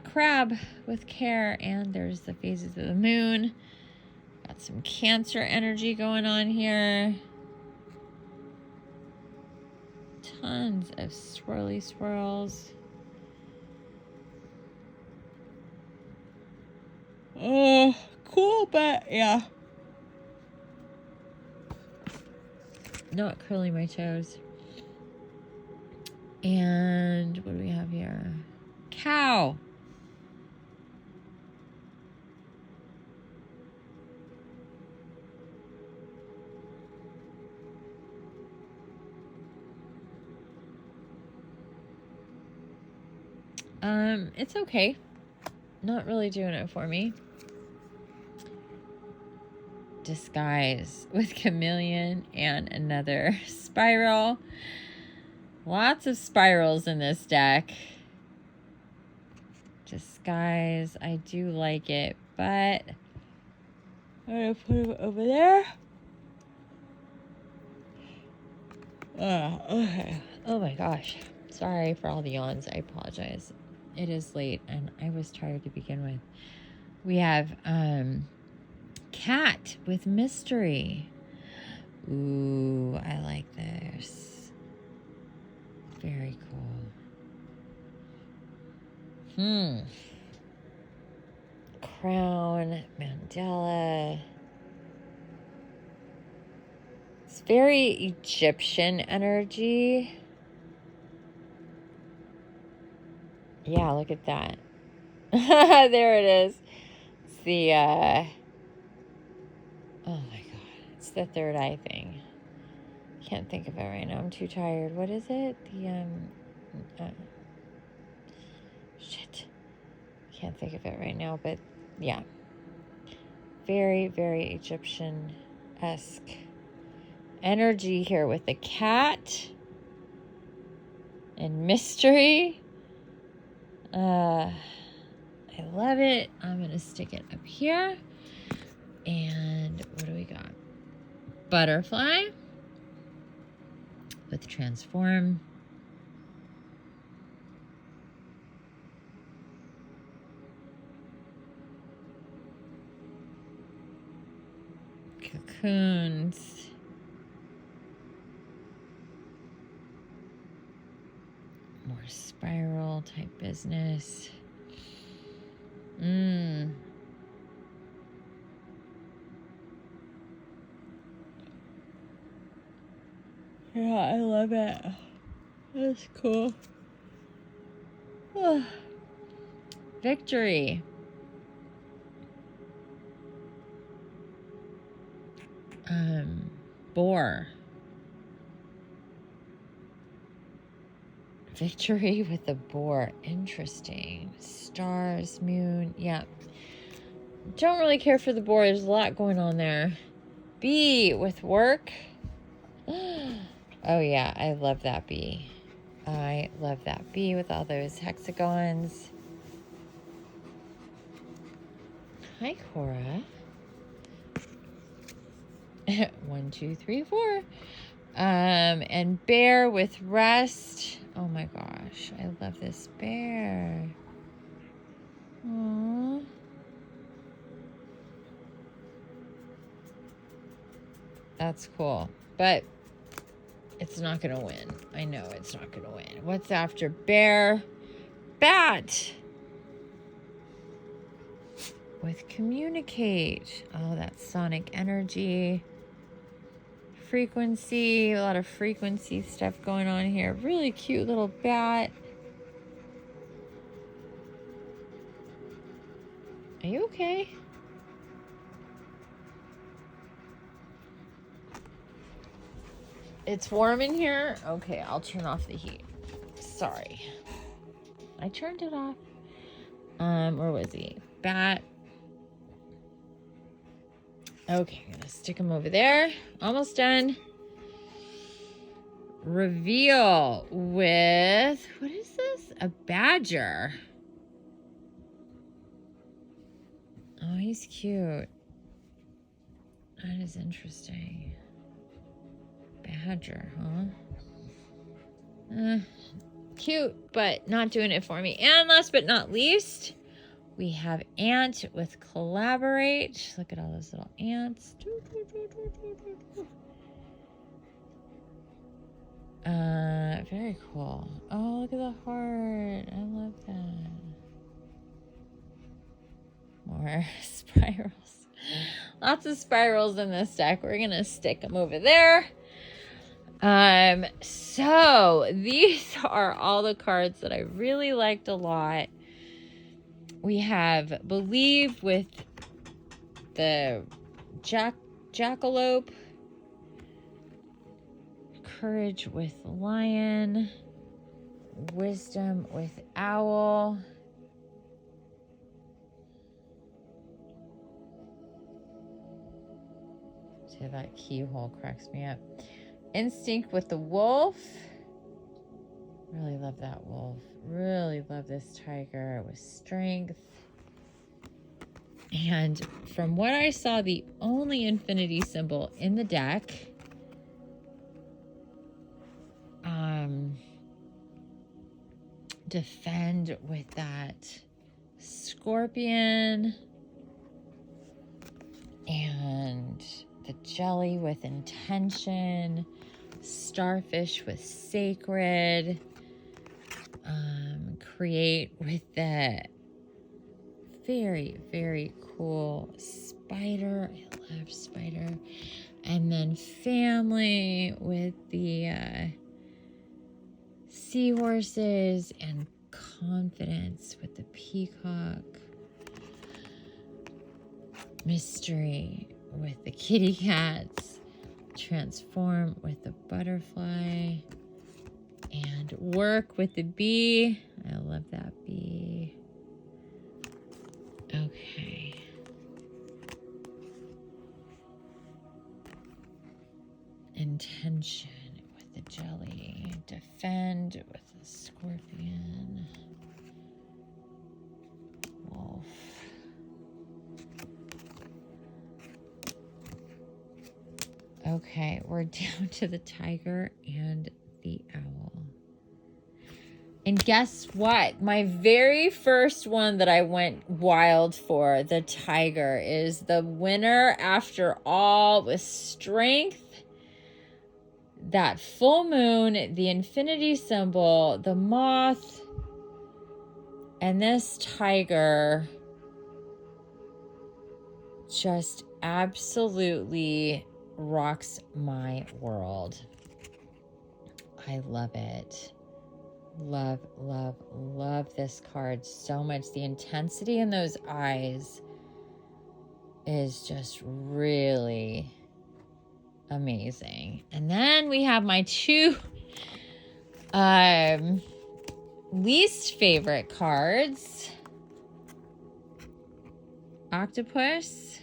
Crab with care, and there's the phases of the moon. Got some Cancer energy going on here. Tons of swirly swirls. Oh, cool, but yeah. Not curling my toes. And what do we have here? Cow. It's okay. Not really doing it for me. Disguise with chameleon and another spiral. Lots of spirals in this deck. Disguise. I do like it, but I'm going to put him over there. Okay. Oh my gosh. Sorry for all the yawns. I apologize. It is late and I was tired to begin with. We have cat with mystery. Ooh, I like this. Very cool. Crown, Mandela. It's very Egyptian energy. Yeah, look at that. There it is. It's the, oh my God. It's the third eye thing. Can't think of it right now. I'm too tired. What is it? The, shit. Can't think of it right now, but yeah. Very, very Egyptian-esque energy here with the cat and mystery. I love it. I'm going to stick it up here. And what do we got? Butterfly with transform. Cocoons. More spiral type business. Yeah, I love it. That's cool. Victory. Boar. Victory with the boar. Interesting. Stars, moon. Yeah. Don't really care for the boar. There's a lot going on there. Bee with work. Oh, yeah. I love that bee. I love that bee with all those hexagons. Hi, Cora. 1, 2, 3, 4. And bear with rest. Oh my gosh, I love this bear. Aww. That's cool, but it's not gonna win. I know it's not gonna win. What's after bear? Bat with communicate. Oh, that's sonic energy. Frequency, a lot of frequency stuff going on here. Really cute little bat. Are you okay? It's warm in here? Okay, I'll turn off the heat. Sorry. I turned it off. Where was he? Bat. Okay, I'm gonna stick him over there. Almost done. Reveal with, what is this? A badger. Oh, he's cute. That is interesting. Badger, huh? Cute, but not doing it for me. And last but not least, we have ant with collaborate. Look at all those little ants. Very cool. Oh, look at the heart. I love that. More spirals. Lots of spirals in this deck. We're gonna stick them over there. So these are all the cards that I really liked a lot. We have Believe with the jackalope, Courage with lion, Wisdom with owl, so that keyhole cracks me up. Instinct with the wolf, Really love that wolf. Really love this tiger with strength. And from what I saw, the only infinity symbol in the deck, defend with that scorpion and the jelly with intention, starfish with sacred, create with the very, very cool spider. I love spider. And then family with the seahorses, and confidence with the peacock. Mystery with the kitty cats. Transform with the butterfly. And work with the bee. I love that bee. Okay. Intention with the jelly. Defend with the scorpion. Wolf. Okay, we're down to the tiger and the owl. And guess what? My very first one that I went wild for, the tiger, is the winner after all, with strength, that full moon, the infinity symbol, the moth, and this tiger just absolutely rocks my world. I love it. Love, love, love this card so much. The intensity in those eyes is just really amazing. And then we have my two least favorite cards. Octopus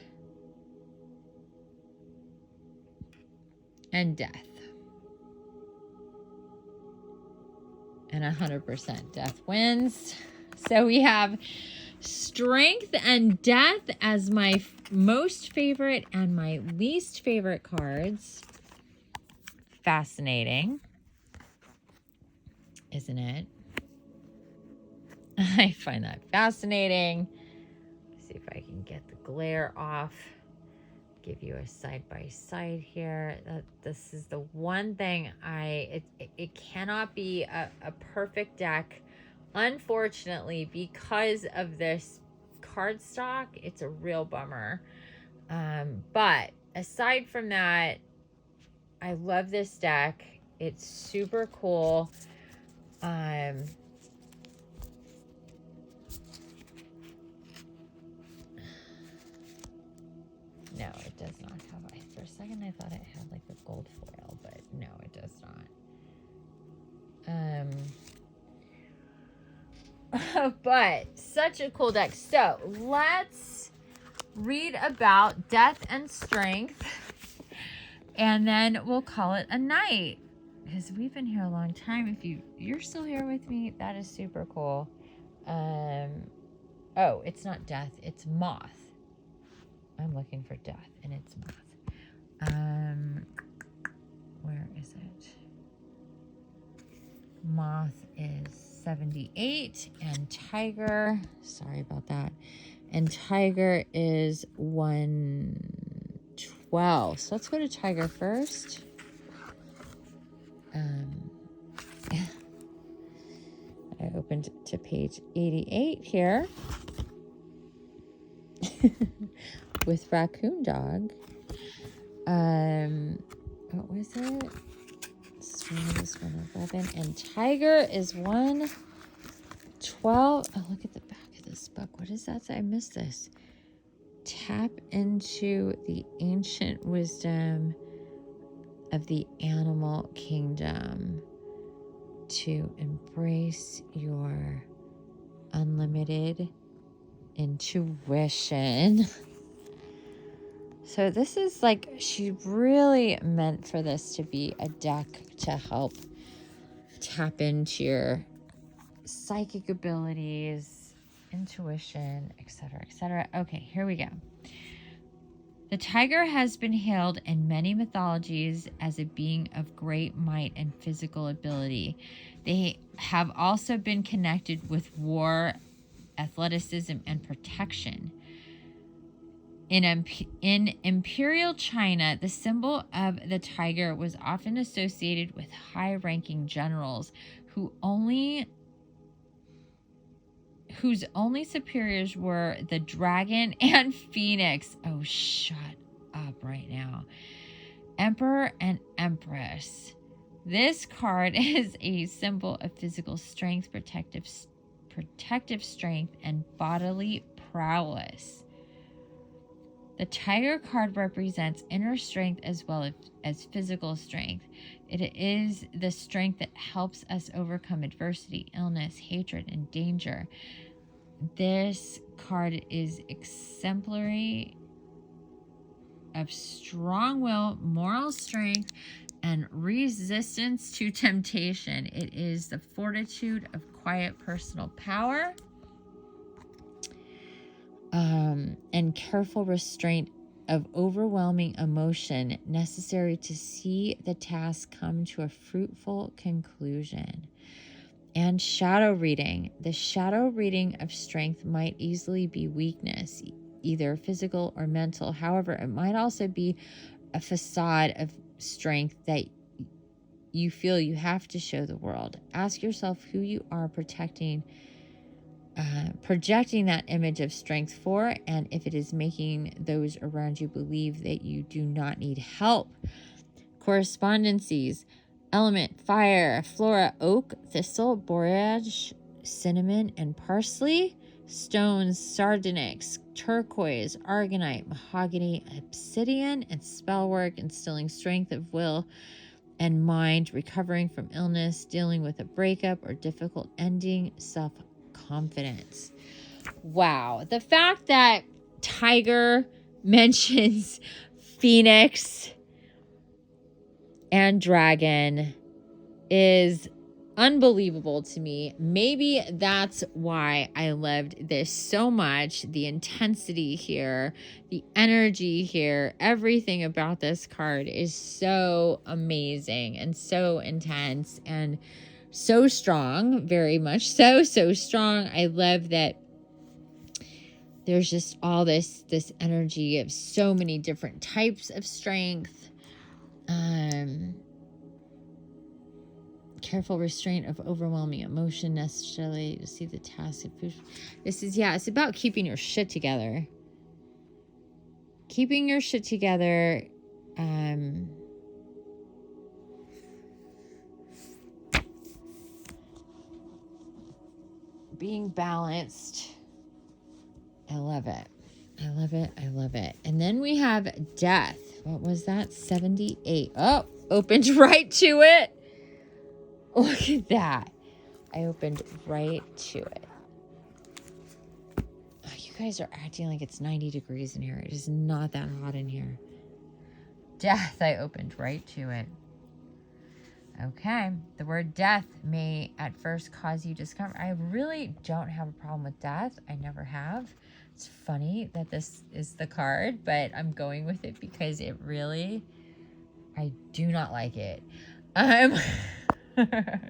and death. And 100% death wins. So we have strength and death as my most favorite and my least favorite cards. Fascinating, isn't it? I find that fascinating. Let's see if I can get the glare off. Give you a side-by-side here. This is the one thing it cannot be a perfect deck, unfortunately, because of this cardstock. It's a real bummer. But aside from that, I love this deck. It's super cool. No, it does not have. For a second, I thought it had like a gold foil, but no, it does not. But such a cool deck. So let's read about death and strength, and then we'll call it a night, because we've been here a long time. If you're still here with me, that is super cool. Oh, it's not death, it's moth. I'm looking for death, and it's moth. Where is it? Moth is 78, and tiger, sorry about that, and tiger is 112. So let's go to tiger first. I opened to page 88 here with raccoon dog. What was it? Sword is 111, and tiger is 112. Oh, look at the back of this book. What does that say? I missed this. Tap into the ancient wisdom of the animal kingdom to embrace your unlimited intuition. So this is like, she really meant for this to be a deck to help tap into your psychic abilities, intuition, etc., etc. Okay, here we go. The tiger has been hailed in many mythologies as a being of great might and physical ability. They have also been connected with war, athleticism, and protection. In imperial China, the symbol of the tiger was often associated with high-ranking generals whose only superiors were the dragon and phoenix. Oh, shut up right now. Emperor and Empress. This card is a symbol of physical strength, protective strength, and bodily prowess. The tiger card represents inner strength as well as physical strength. It is the strength that helps us overcome adversity, illness, hatred, and danger. This card is exemplary of strong will, moral strength, and resistance to temptation. It is the fortitude of quiet personal power, and careful restraint of overwhelming emotion necessary to see the task come to a fruitful conclusion. And shadow reading. The shadow reading of strength might easily be weakness, either physical or mental. However, it might also be a facade of strength that you feel you have to show the world. Ask yourself who you are projecting that image of strength for, and if it is making those around you believe that you do not need help. Correspondences. Element: fire, flora: oak, thistle, borage, cinnamon, and parsley. Stones: sardonyx, turquoise, argonite, mahogany, obsidian. And spellwork: instilling strength of will and mind, recovering from illness, dealing with a breakup or difficult ending, self-confidence. Wow. The fact that tiger mentions phoenix and dragon is unbelievable to me. Maybe that's why I loved this so much. The intensity here, the energy here, everything about this card is so amazing and so intense and so strong, very much so strong. I love that there's just all this energy of so many different types of strength. Careful restraint of overwhelming emotion necessarily to see the task of food. This is, it's about keeping your shit together. Keeping your shit together. Being balanced. I love it. I love it. I love it. And then we have death. What was that? 78. Oh, opened right to it. Look at that. I opened right to it. Oh, you guys are acting like it's 90 degrees in here. It is not that hot in here. Death. I opened right to it. Okay. The word death may at first cause you discomfort. I really don't have a problem with death. I never have. It's funny that this is the card, but I'm going with it because I do not like it.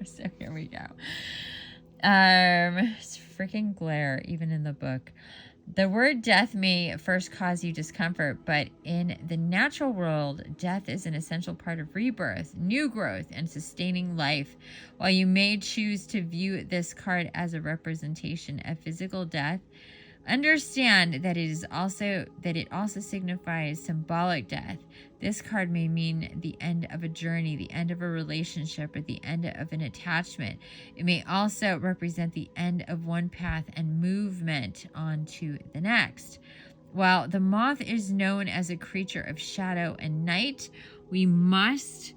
So here we go. It's freaking glare, even in the book. The word death may first cause you discomfort, but in the natural world, death is an essential part of rebirth, new growth, and sustaining life. While you may choose to view this card as a representation of physical death, understand that it also signifies symbolic death. This card may mean the end of a journey, the end of a relationship, or the end of an attachment. It may also represent the end of one path and movement on to the next. While the moth is known as a creature of shadow and night, we must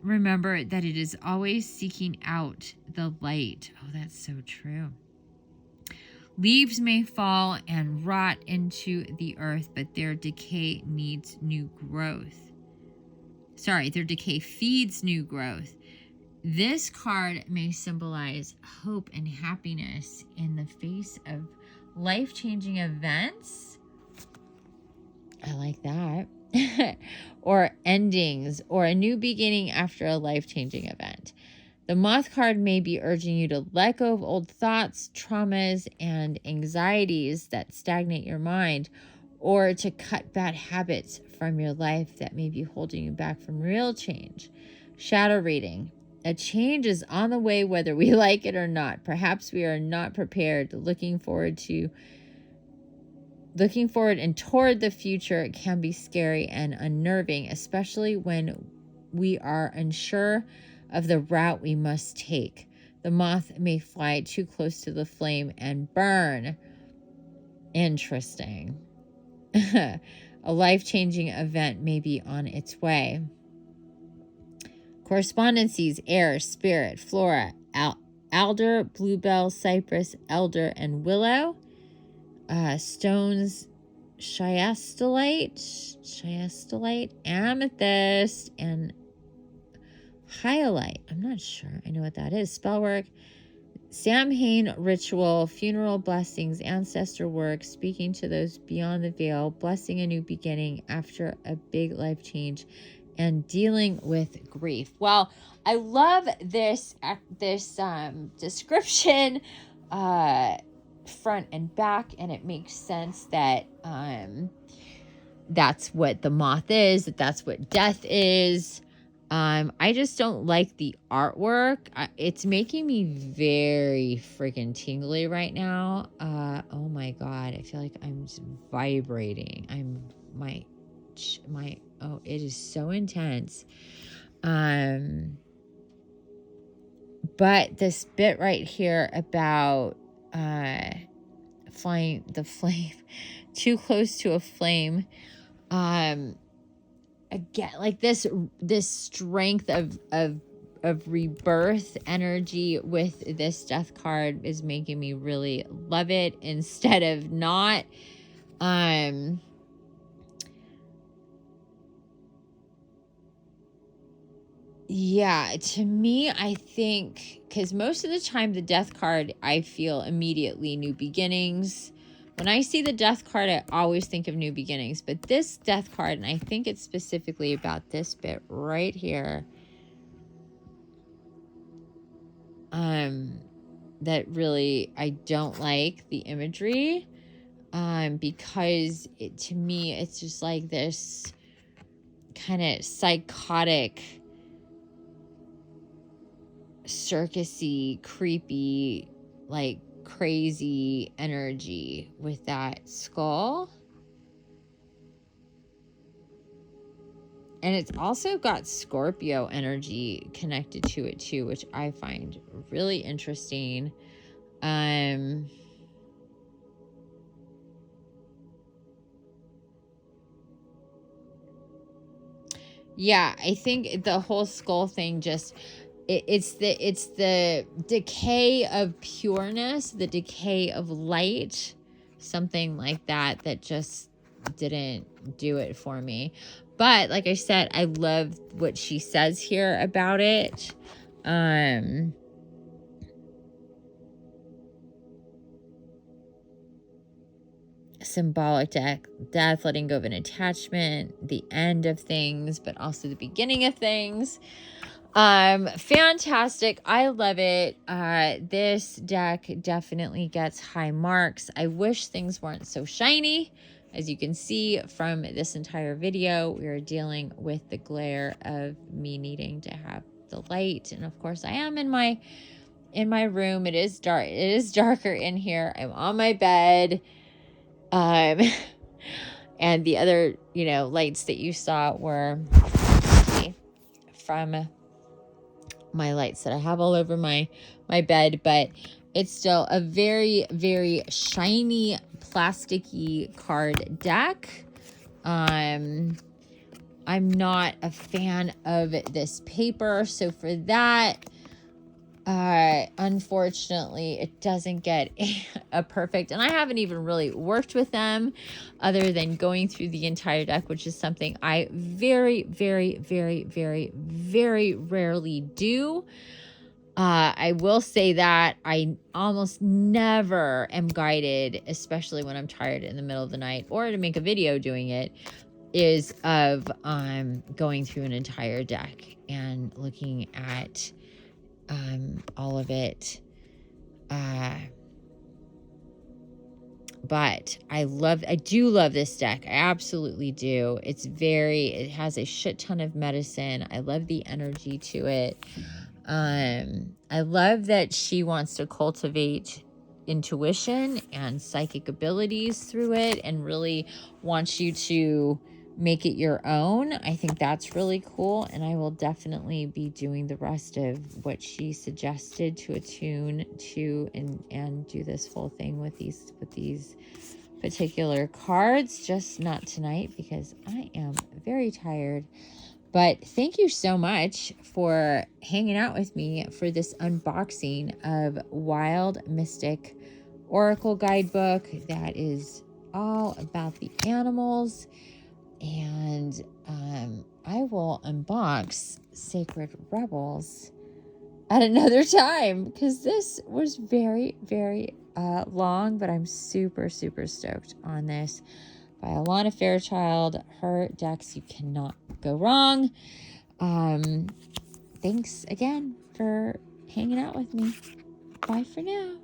remember that it is always seeking out the light. Oh, that's so true. Leaves may fall and rot into the earth, but their decay needs new growth. Their decay feeds new growth. This card may symbolize hope and happiness in the face of life-changing events. I like that. Or endings, or a new beginning after a life-changing event. The Moth card may be urging you to let go of old thoughts, traumas, and anxieties that stagnate your mind, or to cut bad habits from your life that may be holding you back from real change. Shadow reading. A change is on the way whether we like it or not. Perhaps we are not prepared. Looking forward and toward the future can be scary and unnerving, especially when we are unsure of the route we must take. The moth may fly too close to the flame and burn. Interesting. A life-changing event may be on its way. Correspondences: air, spirit, flora, alder, bluebell, cypress, elder, and willow. Stones: chiastolite, amethyst, and hyalite. I'm not sure I know what that is. Spellwork: Samhain ritual, funeral blessings, ancestor work, speaking to those beyond the veil, blessing a new beginning after a big life change, and dealing with grief. Well, I love this description, front and back, and it makes sense that that's what the moth is, that's what death is. I just don't like the artwork. It's making me very freaking tingly right now. Oh my God. I feel like I'm just vibrating. It is so intense. But this bit right here about, flying the flame too close to a flame, again, like this strength of rebirth energy with this death card is making me really love it instead of not. Yeah, to me, I think, because most of the time the death card, I feel immediately new beginnings. When I see the death card, I always think of new beginnings. But this death card, and I think it's specifically about this bit right here, that really, I don't like the imagery, because to me, it's just like this kind of psychotic, circusy, creepy, like crazy energy with that skull. And it's also got Scorpio energy connected to it too, which I find really interesting. Yeah, I think the whole skull thing just, it's the decay of pureness, the decay of light, something like that just didn't do it for me. But like I said, I love what she says here about it. Symbolic death, letting go of an attachment, the end of things, but also the beginning of things. Fantastic. I love it. This deck definitely gets high marks. I wish things weren't so shiny. As you can see from this entire video, we are dealing with the glare of me needing to have the light. And of course I am in my room. It is dark. It is darker in here. I'm on my bed. And the other, lights that you saw were from my lights that I have all over my bed, but it's still a very, very shiny, plasticky card deck. I'm not a fan of this paper, so for that, Unfortunately, it doesn't get a perfect, and I haven't even really worked with them other than going through the entire deck, which is something I very, very, very, very, very rarely do. I will say that I almost never am guided, especially when I'm tired in the middle of the night or to make a video doing it, is of going through an entire deck and looking at all of it. But I do love this deck. I absolutely do. It has a shit ton of medicine. I love the energy to it. I love that she wants to cultivate intuition and psychic abilities through it and really wants you to make it your own. I think that's really cool, and I will definitely be doing the rest of what she suggested to attune to and do this full thing with these particular cards, just not tonight because I am very tired. But thank you so much for hanging out with me for this unboxing of Wild Mystic Oracle Guidebook that is all about the animals. And I will unbox Sacred Rebels at another time because this was very, very long, but I'm super, super stoked on this. By Alana Fairchild. Her decks, you cannot go wrong. Thanks again for hanging out with me. Bye for now.